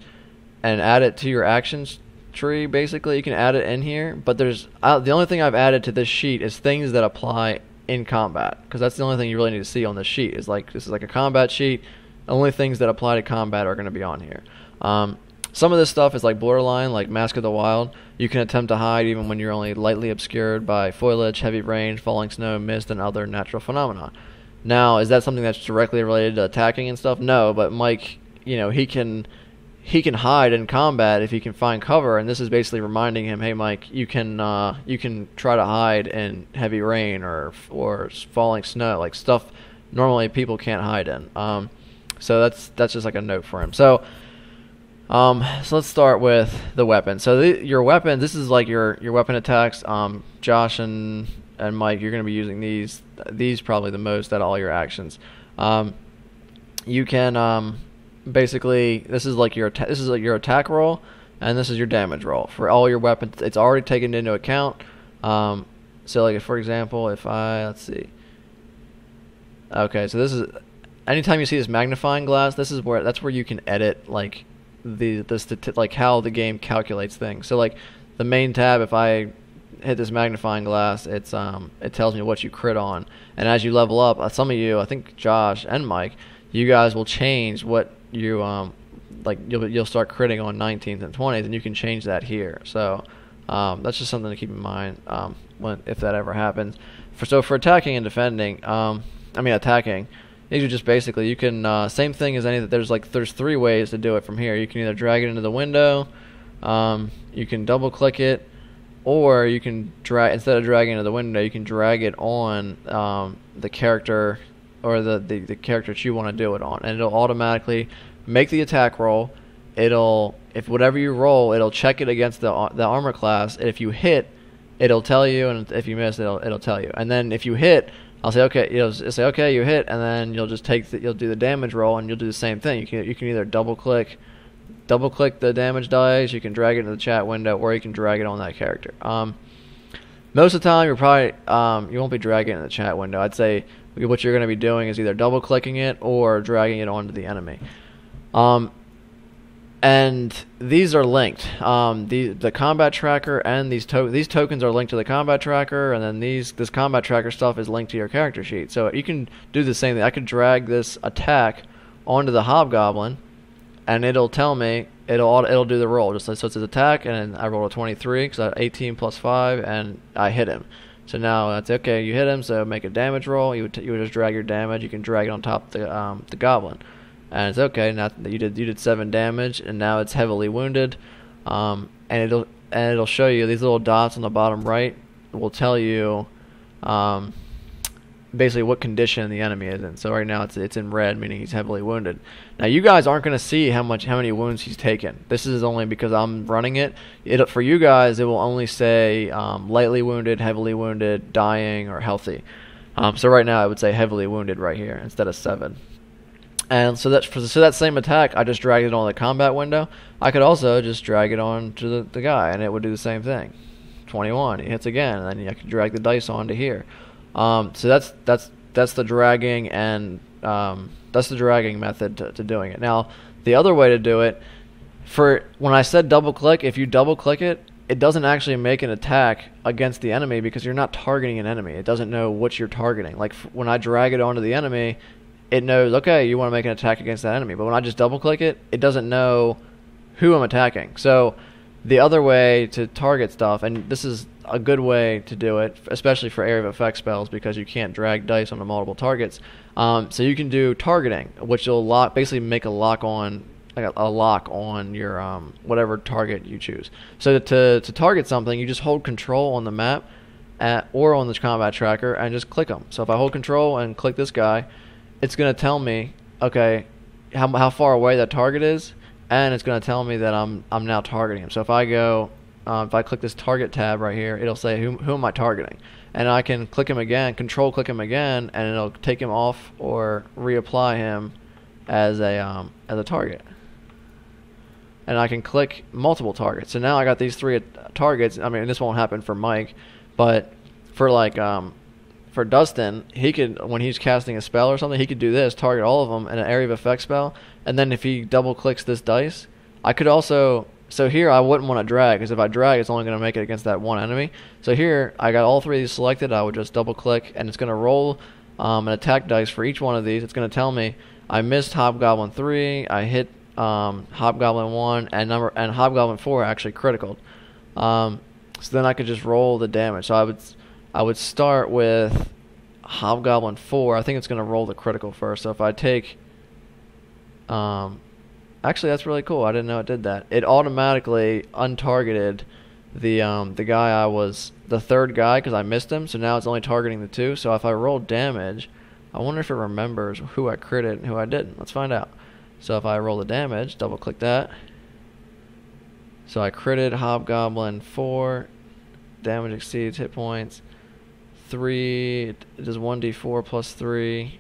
add it to your actions tree. Basically, you can add it in here, but there's the only thing I've added to this sheet is things that apply in combat, because that's the only thing you really need to see on this sheet. Is like, this is like a combat sheet. The only things that apply to combat are going to be on here. Some of this stuff is like borderline, like Mask of the Wild. You can attempt to hide even when you're only lightly obscured by foliage, heavy rain, falling snow, mist, and other natural phenomena. Now, is that something that's directly related to attacking and stuff? No, but Mike, he can hide in combat if he can find cover, and this is basically reminding him, hey Mike, you can try to hide in heavy rain or falling snow, like stuff normally people can't hide in. So that's just like a note for him. So let's start with the weapon. So your weapon, this is like your weapon attacks. Josh and Mike, you're going to be using these probably the most out of all your actions. You can basically, this is like your attack roll, and this is your damage roll for all your weapons. It's already taken into account. So like, for example, let's see. Okay, so this is, anytime you see this magnifying glass, that's where you can edit like like how the game calculates things. So like the main tab, if I hit this magnifying glass, it tells me what you crit on, and as you level up, some of you, I think Josh and Mike, you guys will change what you like. You'll start critting on 19s and 20s, and you can change that here. So that's just something to keep in mind if that ever happens. For attacking and defending, attacking, these are just basically, you can same thing as there's 3 ways to do it from here. You can either drag it into the window, you can double click it, or you can instead of dragging it into the window, you can drag it on the character, or the character that you want to do it on, and it'll automatically make the attack roll. If whatever you roll, it'll check it against the armor class. If you hit, it'll tell you, and if you miss, it'll tell you. And then if you hit, I'll say okay. It'll say okay, you hit, and then you'll just you'll do the damage roll, and you'll do the same thing. You can either double click the damage dice. You can drag it into the chat window, or you can drag it on that character. Most of the time, you're probably you won't be dragging it in the chat window. I'd say what you're going to be doing is either double clicking it or dragging it onto the enemy. And these are linked. The combat tracker and these tokens are linked to the combat tracker, and then this combat tracker stuff is linked to your character sheet. So you can do the same thing. I could drag this attack onto the hobgoblin, and it'll tell me, it'll do the roll. So it's an attack, and I rolled a 23 because I had 18 plus 5, and I hit him. So now that's okay. You hit him, so make a damage roll. You would just drag your damage. You can drag it on top of the goblin, and it's okay. Now you did 7 damage, and now it's heavily wounded. And it'll show you these little dots on the bottom right. Will tell you basically what condition the enemy is in. So right now it's in red, meaning he's heavily wounded. Now you guys aren't going to see how many wounds he's taken. This is only because I'm running it. For you guys, it will only say lightly wounded, heavily wounded, dying, or healthy. So right now I would say heavily wounded right here instead of 7. And so that same attack, I just dragged it on the combat window. I could also just drag it on to the guy, and it would do the same thing. 21, he hits again, and then I could drag the dice onto here. So that's the dragging, and that's the dragging method to doing it. Now, the other way to do it, when I said double click, if you double click it, it doesn't actually make an attack against the enemy because you're not targeting an enemy. It doesn't know what you're targeting. Like when I drag it onto the enemy, it knows, okay, you want to make an attack against that enemy. But when I just double click it, it doesn't know who I'm attacking. So the other way to target stuff, and this is a good way to do it, especially for area of effect spells, because you can't drag dice onto multiple targets. So you can do targeting, which will basically make a lock on your whatever target you choose. So to target something, you just hold control on the map or on the combat tracker and just click them. So if I hold control and click this guy, it's going to tell me, okay, how far away that target is, and it's going to tell me that I'm now targeting him. So if I click this target tab right here, it'll say who am I targeting, and I can click him again, control click him again, and it'll take him off or reapply him as a target. And I can click multiple targets. So now I got these 3 targets. I mean, this won't happen for Mike, but for for Dustin, he could, when he's casting a spell or something, he could do this, target all of them in an area of effect spell, and then if he double clicks this dice, I could also, so here I wouldn't want to drag, because if I drag, it's only going to make it against that one enemy. So here, I got all three of these selected, I would just double click, and it's going to roll an attack dice for each one of these. It's going to tell me, I missed Hobgoblin 3, I hit Hobgoblin 1, and Hobgoblin 4 actually critical. So then I could just roll the damage. So I would start with Hobgoblin 4. I think it's going to roll the critical first. So if I take... actually, that's really cool. I didn't know it did that. It automatically untargeted the guy the third guy, because I missed him. So now it's only targeting the two. So if I roll damage, I wonder if it remembers who I critted and who I didn't. Let's find out. So if I roll the damage, double click that. So I critted Hobgoblin 4, damage exceeds hit points, 3, it does 1d4 plus 3.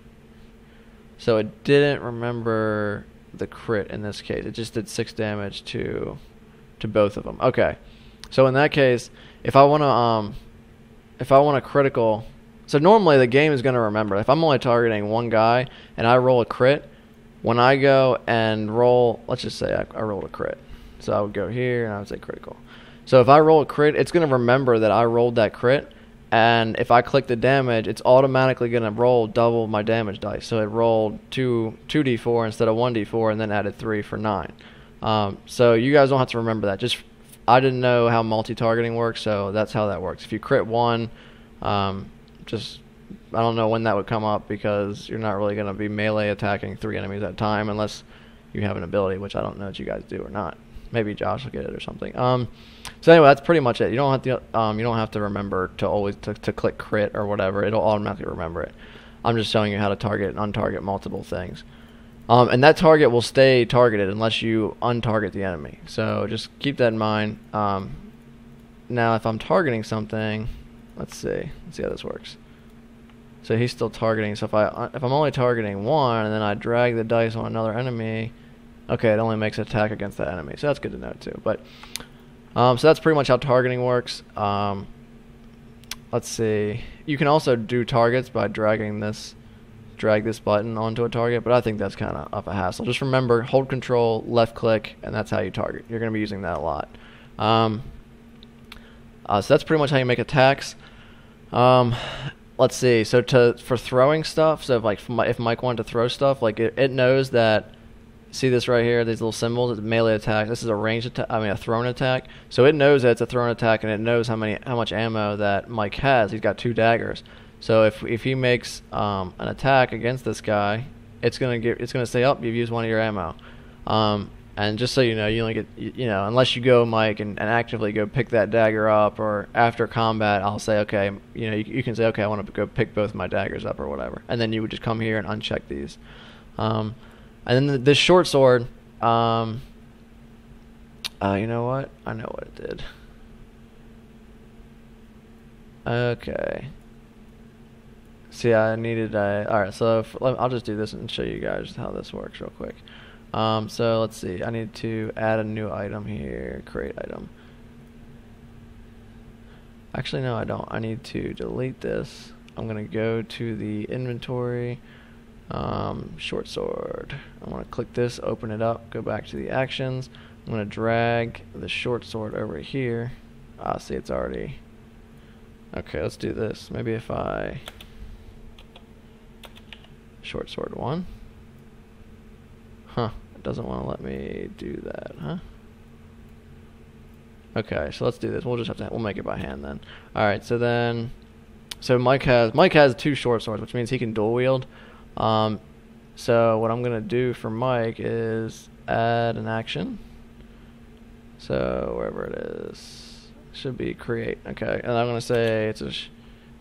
So it didn't remember the crit in this case. It just did 6 damage to both of them. Okay. So in that case, if I want a critical, so normally the game is going to remember. If I'm only targeting one guy and I roll a crit, when I go and roll, let's just say I rolled a crit. So I would go here, and I would say critical. So if I roll a crit, it's going to remember that I rolled that crit, and if I click the damage, it's automatically going to roll double my damage dice. So it rolled 2d4 instead of 1d4, and then added 3 for 9. So you guys don't have to remember that. Just I didn't know how multi-targeting works, so that's how that works. If you crit 1, just I don't know when that would come up, because you're not really going to be melee attacking 3 enemies at a time unless you have an ability, which I don't know if you guys do or not. Maybe Josh will get it or something. So anyway, that's pretty much it. You don't have to remember to always to click crit or whatever. It'll automatically remember it. I'm just showing you how to target and untarget multiple things. And that target will stay targeted unless you untarget the enemy. So just keep that in mind. Now, if I'm targeting something, let's see how this works. So he's still targeting. So if I'm only targeting one and then I drag the dice on another enemy. Okay, it only makes an attack against that enemy, so that's good to know too. But so that's pretty much how targeting works. Let's see. You can also do targets by drag this button onto a target, but I think that's kind of a hassle. Just remember, hold control, left click, and that's how you target. You're going to be using that a lot. So that's pretty much how you make attacks. Let's see. So for throwing stuff, so if Mike wanted to throw stuff, like it knows that. See this right here, these little symbols, it's a melee attack. This is a ranged attack, a thrown attack. So it knows that it's a thrown attack, and it knows how much ammo that Mike has. He's got 2 daggers. So if he makes an attack against this guy, it's gonna say, oh, you've used one of your ammo. And just so you know, you only get, unless you go, Mike, and actively go pick that dagger up, or after combat, I'll say, okay, you can say, okay, I want to go pick both my daggers up or whatever, and then you would just come here and uncheck these. And then this short sword, you know what? I know what it did. Okay. See, alright, so I'll just do this and show you guys how this works real quick. So let's see, I need to add a new item here, create item. Actually, no, I don't. I need to delete this. I'm going to go to the inventory. Short sword. I want to click this, open it up, go back to the actions. I'm going to drag the short sword over here. See, it's already... Okay, let's do this. Maybe if I... Short sword 1. Huh, it doesn't want to let me do that, huh? Okay, so let's do this. We'll make it by hand then. Alright, so Mike has 2 short swords, which means he can dual wield. So what I'm going to do for Mike is add an action. So wherever it is, should be create. Okay, and I'm going to say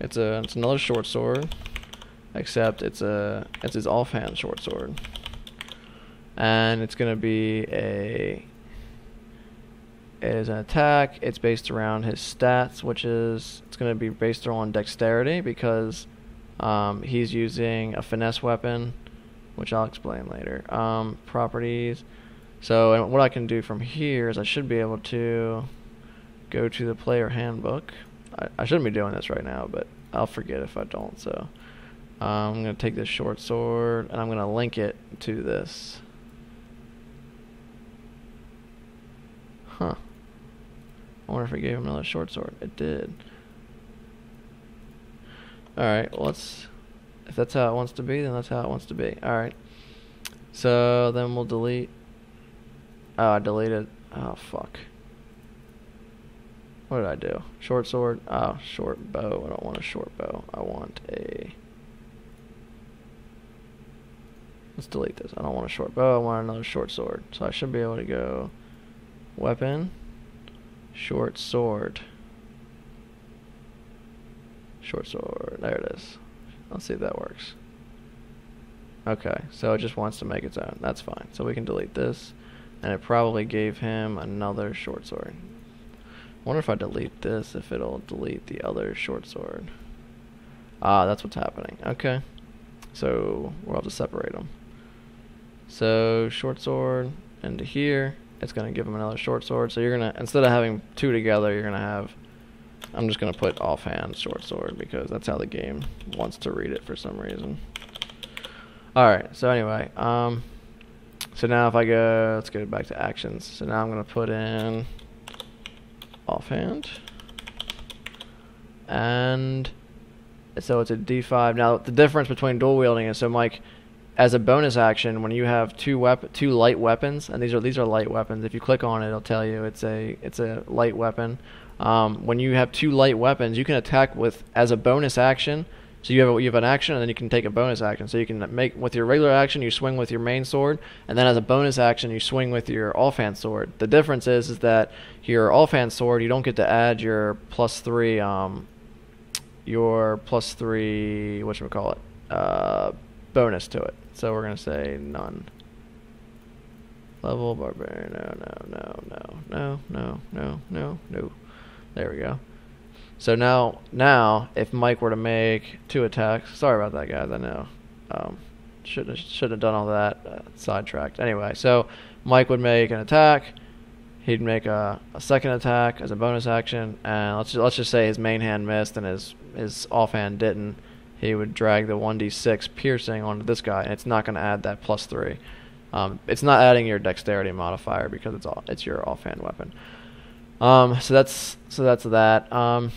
it's another short sword, except it's his offhand short sword, and it's going to be it is an attack. It's based around his stats, it's going to be based on dexterity because he's using a finesse weapon, which I'll explain later. Properties. So what I can do from here is I should be able to go to the player handbook. I shouldn't be doing this right now, but I'll forget if I don't. So I'm going to take this short sword and I'm going to link it to this. Huh. I wonder if it gave him another short sword. It did. Alright, well, if that's how it wants to be, then that's how it wants to be. Alright. So then we'll delete. Oh, I deleted. Oh, fuck. What did I do? Short sword? Oh, short bow. I don't want a short bow. I want a... Let's delete this. I don't want a short bow. I want another short sword. So I should be able to go weapon, short sword. Short sword. There it is. Let's see if that works. Okay, so it just wants to make its own. That's fine. So we can delete this. And it probably gave him another short sword. I wonder if I delete this, if it'll delete the other short sword. Ah, that's what's happening. Okay. So we'll have to separate them. So short sword into here. It's going to give him another short sword. So you're going to, instead of having two together, you're going to have... I'm just going to put offhand short sword because that's how the game wants to read it for some reason. Alright, so anyway, so now if I go, let's go back to actions. So now I'm going to put in offhand. And so it's a D5. Now the difference between dual wielding is, so Mike, as a bonus action, when you have two light weapons, and these are light weapons, if you click on it, it'll tell you it's a light weapon. When you have two light weapons, you can attack with, as a bonus action. So you have an action, and then you can take a bonus action. So you can make, with your regular action, you swing with your main sword, and then as a bonus action, you swing with your offhand sword. The difference is that your offhand sword, you don't get to add your +3, whatchamacallit, bonus to it. So we're gonna say none. Level barbarian. No. There we go. So now, if Mike were to make 2 attacks, sorry about that, guys. I know, should have done all that. Sidetracked. Anyway, so Mike would make an attack. He'd make a second attack as a bonus action, and let's just say his main hand missed and his offhand didn't. He would drag the 1d6 piercing onto this guy, and it's not going to add that +3. It's not adding your dexterity modifier because it's your offhand weapon. So that's that.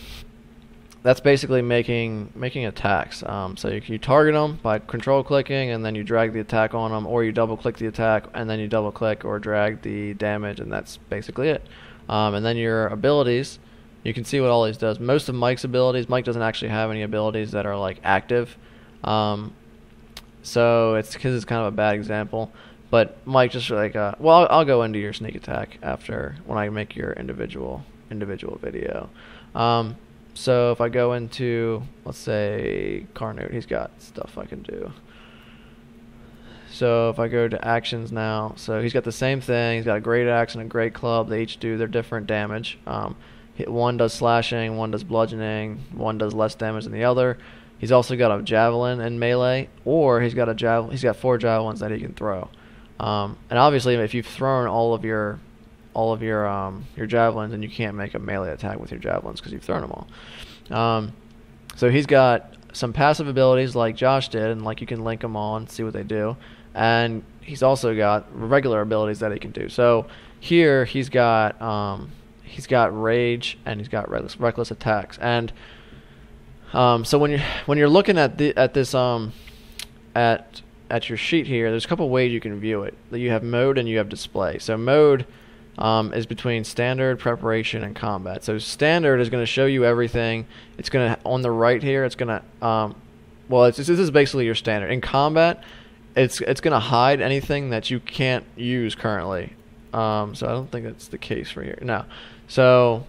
That's basically making attacks. So you target them by control clicking, and then you drag the attack on them, or you double click the attack, and then you double click or drag the damage, and that's basically it. And then your abilities, you can see what all these does. Most of Mike's abilities, Mike doesn't actually have any abilities that are like active. So it's because it's kind of a bad example. But Mike, just like, well, I'll go into your sneak attack after, when I make your individual video. So if I go into, let's say, Carnoot, he's got stuff I can do. So if I go to actions now, so he's got the same thing. He's got a great axe and a great club. They each do their different damage. One does slashing, one does bludgeoning, one does less damage than the other. He's also got a javelin in melee, or he's got 4 javelins that he can throw. And obviously, if you've thrown all of your javelins, then you can't make a melee attack with your javelins because you've thrown them all. So he's got some passive abilities like Josh did, and like you can link them all and see what they do. And he's also got regular abilities that he can do. So here he's got rage and he's got reckless attacks. And so when you're looking at your sheet here, there's a couple ways you can view it. You have mode and you have display. So mode is between standard, preparation, and combat. So standard is going to show you everything. It's going to, on the right here, it's going to, this is basically your standard. In combat, it's going to hide anything that you can't use currently. So I don't think that's the case for here. No. So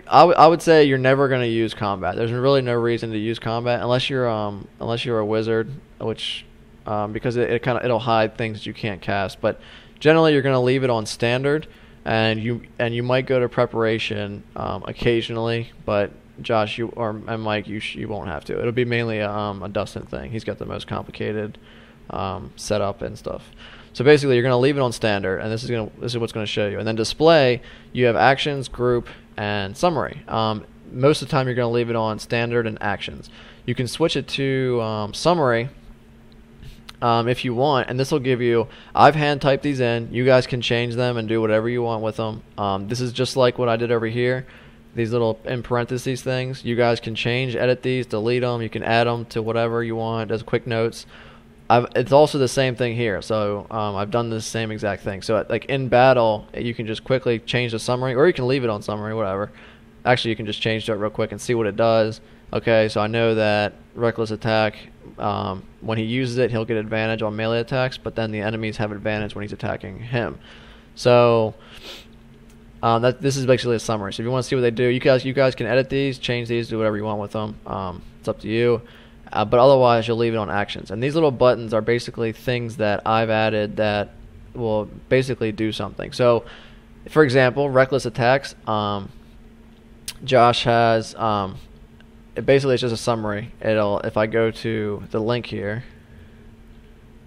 I would say you're never going to use combat. There's really no reason to use combat unless you're a wizard, which because it'll hide things that you can't cast. But generally, you're going to leave it on standard, and you might go to preparation occasionally. But Josh, and Mike, you won't have to. It'll be mainly a Dustin thing. He's got the most complicated setup and stuff. So basically, you're going to leave it on standard, and this is what's going to show you. And then display, you have actions, group, and summary. most of the time you're going to leave it on standard and actions. You can switch it to summary if you want, and this will give you, I've hand typed these in, you guys can change them and do whatever you want with them. This is just like what I did over here, these little in parentheses things. You guys can change, edit these, delete them, you can add them to whatever you want as quick notes. It's also the same thing here, so I've done the same exact thing. So like in battle, you can just quickly change the summary, or you can leave it on summary, whatever. Actually, you can just change to it real quick and see what it does. Okay, so I know that reckless attack, when he uses it, he'll get advantage on melee attacks, but then the enemies have advantage when he's attacking him. So this is basically a summary. So if you want to see what they do, you guys can edit these, change these, do whatever you want with them. It's up to you. But otherwise, you'll leave it on actions. And these little buttons are basically things that I've added that will basically do something. So, for example, reckless attacks. Josh has. Basically, it's just a summary. If I go to the link here.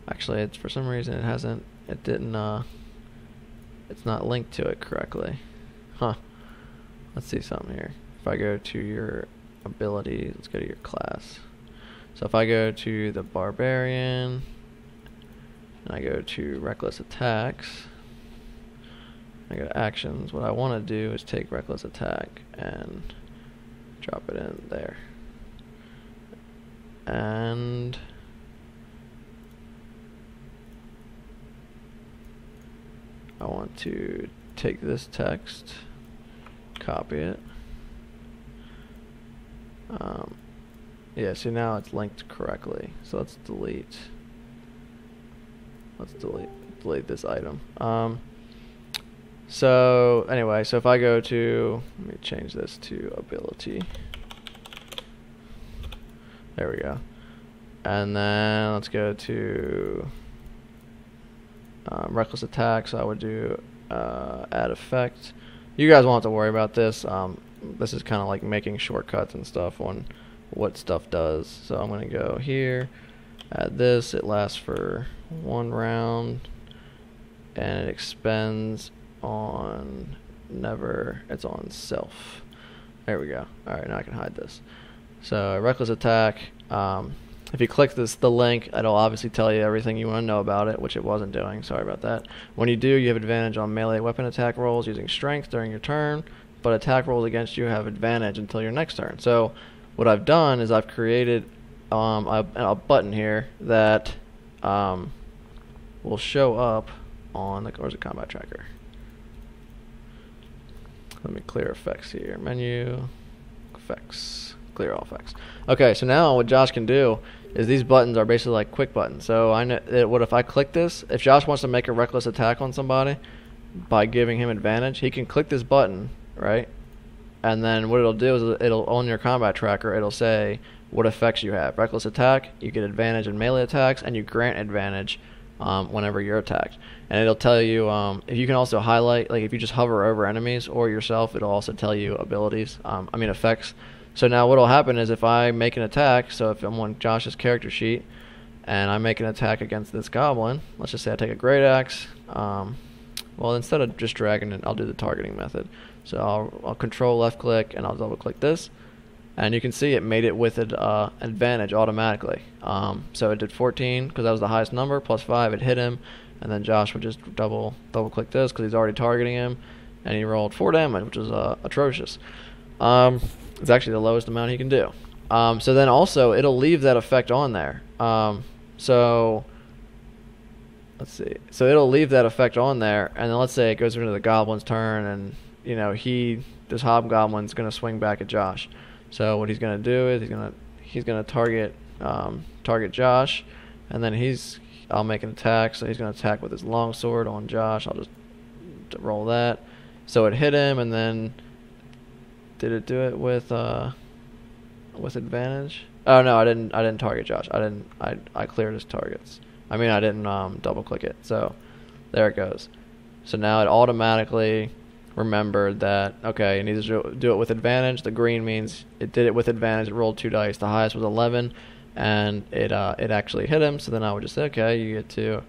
Actually, for some reason it didn't. It's not linked to it correctly. Huh. Let's see something here. If I go to your abilities, let's go to your class. So if I go to the barbarian, and I go to reckless attacks, I go to actions, what I want to do is take reckless attack and drop it in there. And I want to take this text, copy it. Yeah, see now it's linked correctly. So let's delete this item. So anyway, so if I go to, let me change this to ability. There we go. And then let's go to reckless attack. So I would do add effect. You guys won't have to worry about this. This is kind of like making shortcuts and stuff on what stuff does. So I'm going to go here, add this. It lasts for 1 round, and it expends on it's on self. There we go. Alright, now I can hide this. So reckless attack, if you click the link, it'll obviously tell you everything you want to know about it, which it wasn't doing. Sorry about that. When you do, you have advantage on melee weapon attack rolls using strength during your turn, but attack rolls against you have advantage until your next turn. So what I've done is I've created a button here that will show up on where's the combat tracker? Let me clear effects here. Menu, effects, clear all effects. Okay, so now what Josh can do is these buttons are basically like quick buttons. So I know what if I click this? If Josh wants to make a reckless attack on somebody by giving him advantage, he can click this button, right? And then what it'll do is it'll on your combat tracker, it'll say what effects you have. Reckless attack, you get advantage in melee attacks, and you grant advantage whenever you're attacked. And it'll tell you if you can also highlight, like if you just hover over enemies or yourself, it'll also tell you abilities. Effects. So now what'll happen is if I make an attack, so if I'm on Josh's character sheet and I make an attack against this goblin, let's just say I take a great axe. Well, instead of just dragging it, I'll do the targeting method. So I'll control left click and I'll double click this, and you can see it made it with advantage automatically. So it did 14 because that was the highest number, plus 5, it hit him, and then Josh would just double click this because he's already targeting him, and he rolled 4 damage, which is atrocious. It's actually the lowest amount he can do. So then also it'll leave that effect on there. So let's see. So it'll leave that effect on there, and then let's say it goes into the goblin's turn, and this hobgoblin's gonna swing back at Josh. So what he's gonna do is he's gonna target Josh, and then I'll make an attack. So he's gonna attack with his longsword on Josh. I'll just roll that. So it hit him, and then did it do it with advantage? Oh no, I didn't target Josh. I cleared his targets. I didn't double click it. So there it goes. So now it automatically remembered that, okay, it needs to do it with advantage. The green means it did it with advantage. It rolled 2 dice. The highest was 11, and it actually hit him. So then I would just say, okay, you get to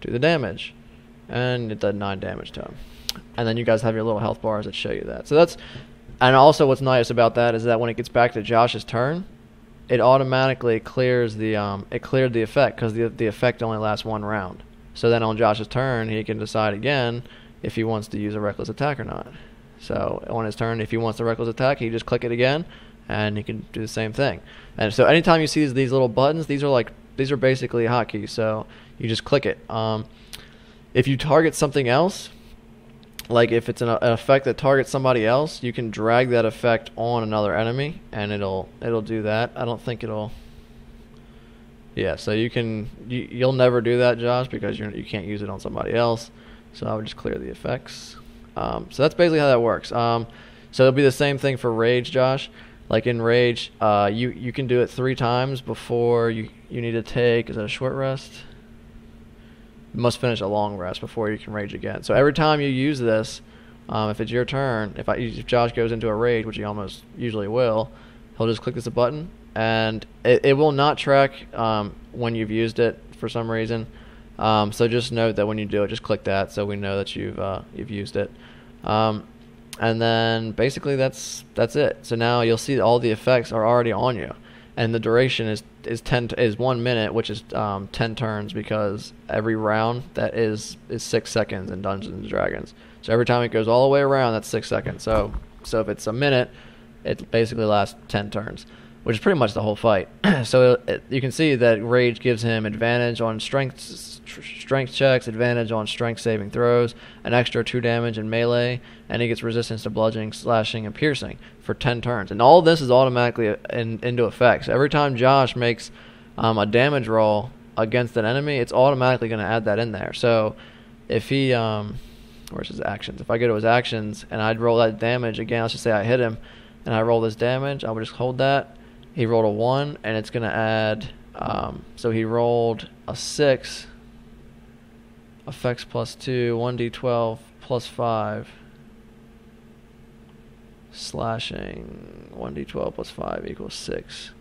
do the damage, and it did 9 damage to him. And then you guys have your little health bars that show you that. So And also, what's nice about that is that when it gets back to Josh's turn, it automatically clears the it cleared the effect because the effect only lasts 1 round. So then on Josh's turn, he can decide again if he wants to use a reckless attack or not. So on his turn, if he wants the reckless attack, he just click it again, and he can do the same thing. And so anytime you see these little buttons, these are basically hotkeys. So you just click it. If you target something else, like if it's an effect that targets somebody else, you can drag that effect on another enemy, and it'll do that. I don't think it'll. Yeah, so you'll never do that, Josh, because you can't use it on somebody else. So I would just clear the effects. So that's basically how that works. So it'll be the same thing for Rage, Josh. Like in Rage, you can do it 3 times before you need to take. Is that a short rest? You must finish a long rest before you can Rage again. So every time you use this, if it's your turn, if Josh goes into a Rage, which he almost usually will, he'll just click this button. And it will not track when you've used it for some reason. So just note that when you do it, just click that so we know that you've used it. And then basically that's it. So now you'll see all the effects are already on you, and the duration is 1 minute, which is 10 turns, because every round that is 6 seconds in Dungeons and Dragons. So every time it goes all the way around, that's 6 seconds. So if it's a minute, it basically lasts 10 turns, which is pretty much the whole fight. So you can see that Rage gives him advantage on strength checks, advantage on strength saving throws, an extra 2 damage in melee, and he gets resistance to bludgeoning, slashing, and piercing for 10 turns. And all this is automatically into effect. So every time Josh makes a damage roll against an enemy, it's automatically going to add that in there. So if he, where's his actions? If I go to his actions and I'd roll that damage again, let's just say I hit him and I roll this damage, I would just hold that. He rolled a 1, and it's going to add, so he rolled a 6, effects plus 2, 1d12 plus 5, slashing, 1d12 plus 5 equals 6.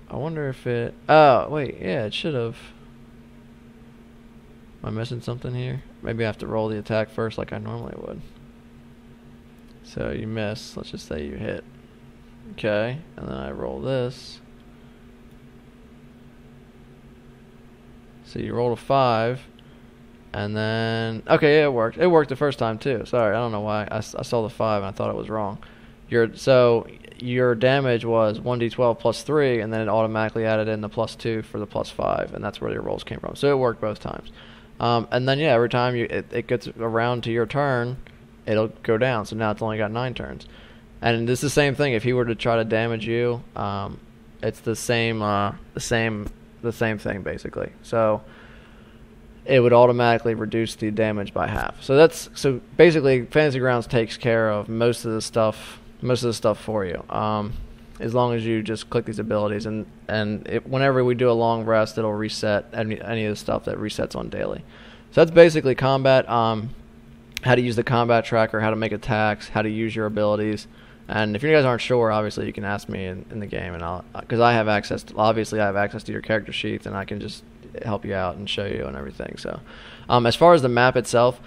I wonder if it, oh, wait, yeah, it should have. Am I missing something here? Maybe I have to roll the attack first like I normally would. So you miss, let's just say you hit. Okay, and then I roll this. So you rolled a 5, and then okay, yeah, it worked. It worked the first time too. Sorry, I don't know why I saw the 5 and I thought it was wrong. Your damage was 1d12 plus 3, and then it automatically added in the plus 2 for the plus 5, and that's where your rolls came from. So it worked both times. And then yeah, every time it gets around to your turn, it'll go down. So now it's only got 9 turns. And this is the same thing. If he were to try to damage you, it's the same thing basically. So it would automatically reduce the damage by half. So basically, Fantasy Grounds takes care of most of the stuff for you. As long as you just click these abilities, and whenever we do a long rest, it'll reset any of the stuff that resets on daily. So that's basically combat. How to use the combat tracker, how to make attacks, how to use your abilities. And if you guys aren't sure, obviously you can ask me in the game, and because I have access to your character sheets, and I can just help you out and show you and everything. So, as far as the map itself,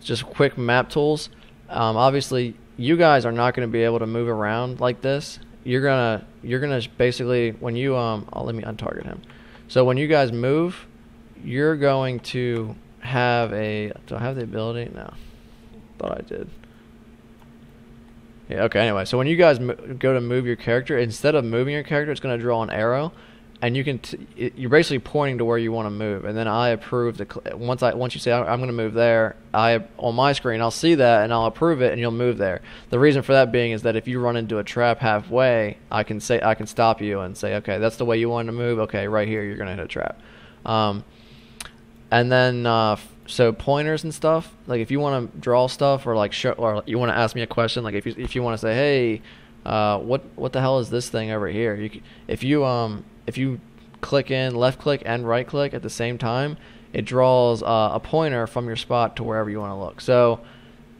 just quick map tools. Obviously, you guys are not going to be able to move around like this. You're gonna basically when you let me untarget him. So when you guys move, you're going to have a. Do I have the ability? No, thought I did. Yeah, okay, anyway, so when you guys go to move your character, instead of moving your character, it's going to draw an arrow, and you're basically pointing to where you want to move, and then I approve once you say I'm going to move there, on my screen I'll see that and I'll approve it, and you'll move there. The reason for that being is that if you run into a trap halfway, I can stop you and say, okay, that's the way you wanted to move. Okay, right here you're going to hit a trap. And then so pointers and stuff, like if you want to draw stuff or like show, or you want to ask me a question, like if you want to say, hey, what the hell is this thing over here? If you click in left click and right click at the same time, it draws a pointer from your spot to wherever you want to look. So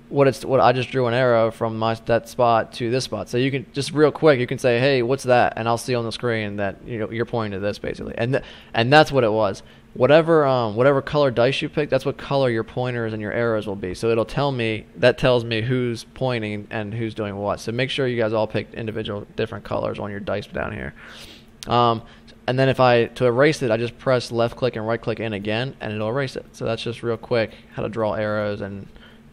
what I just drew an arrow from that spot to this spot. So you can just real quick, you can say, hey, what's that? And I'll see on the screen that you're pointing to this basically. And that's what it was. whatever color dice you pick, that's what color your pointers and your arrows will be. So that tells me who's pointing and who's doing what. So make sure you guys all pick individual different colors on your dice down here. And then to erase it, I just press left click and right click in again, and it'll erase it. So that's just real quick how to draw arrows and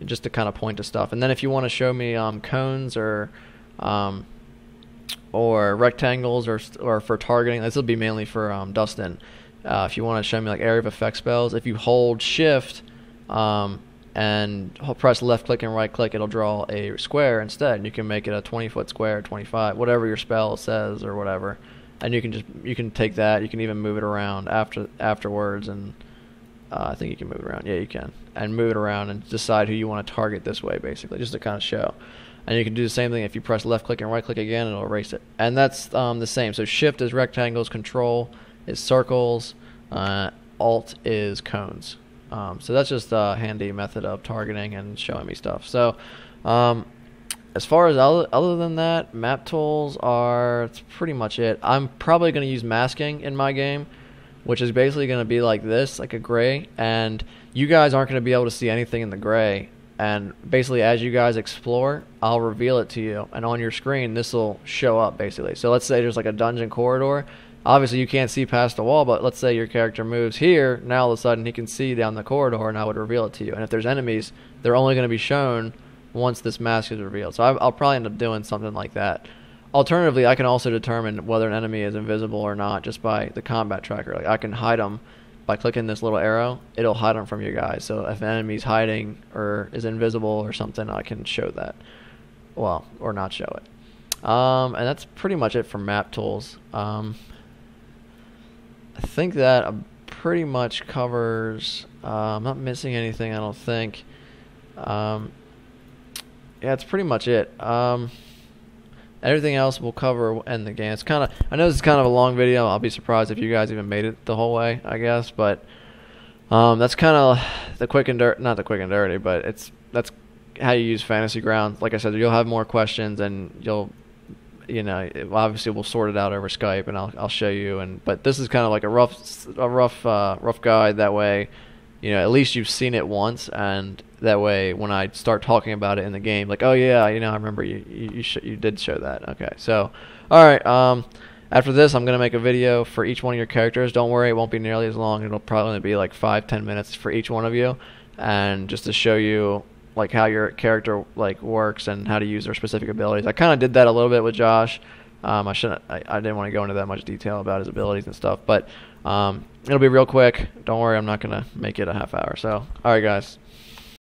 just to kind of point to stuff. And then if you want to show me cones or rectangles or for targeting, this will be mainly for Dustin. If you want to show me like area of effect spells, if you hold shift and press left click and right click, it'll draw a square instead. You can make it a 20-foot square, 25, whatever your spell says or whatever. And you can take that. You can even move it around afterwards, and I think you can move it around. Yeah, you can, and move it around and decide who you want to target this way, basically, just to kind of show. And you can do the same thing if you press left click and right click again, it'll erase it. And that's the same. So shift is rectangles, control is circles, alt is cones. So that's just a handy method of targeting and showing me stuff. So as far as other than that, map tools that's pretty much it. I'm probably going to use masking in my game, which is basically going to be like this, like a gray, and you guys aren't going to be able to see anything in the gray. And basically, as you guys explore, I'll reveal it to you, and on your screen, this will show up basically. So let's say there's like a dungeon corridor. Obviously, you can't see past the wall, but let's say your character moves here. Now all of a sudden, he can see down the corridor, and I would reveal it to you. And if there's enemies, they're only going to be shown once this mask is revealed. So I'll probably end up doing something like that. Alternatively, I can also determine whether an enemy is invisible or not just by the combat tracker. Like I can hide them by clicking this little arrow. It'll hide them from you guys. So if an enemy's hiding or is invisible or something, I can show that. Well, or not show it. And that's pretty much it for map tools. I think that pretty much covers. I'm not missing anything, I don't think. Yeah, it's pretty much it. Everything else we'll cover in the game. I know this is kind of a long video. I'll be surprised if you guys even made it the whole way, I guess. But that's kind of the quick and dirty, not the quick and dirty, but that's how you use Fantasy Grounds. Like I said, you'll have more questions, and obviously we'll sort it out over Skype, and I'll show you. But this is kind of like a rough guide. That way, at least you've seen it once, and that way when I start talking about it in the game, like, oh yeah, I remember you did show that. Okay, so all right, after this I'm gonna make a video for each one of your characters. Don't worry, it won't be nearly as long. It'll probably be like 5-10 minutes for each one of you, and just to show you like how your character like works and how to use their specific abilities. I kind of did that a little bit with Josh. I didn't want to go into that much detail about his abilities and stuff, but it'll be real quick. Don't worry, I'm not gonna make it a half hour. So all right, guys.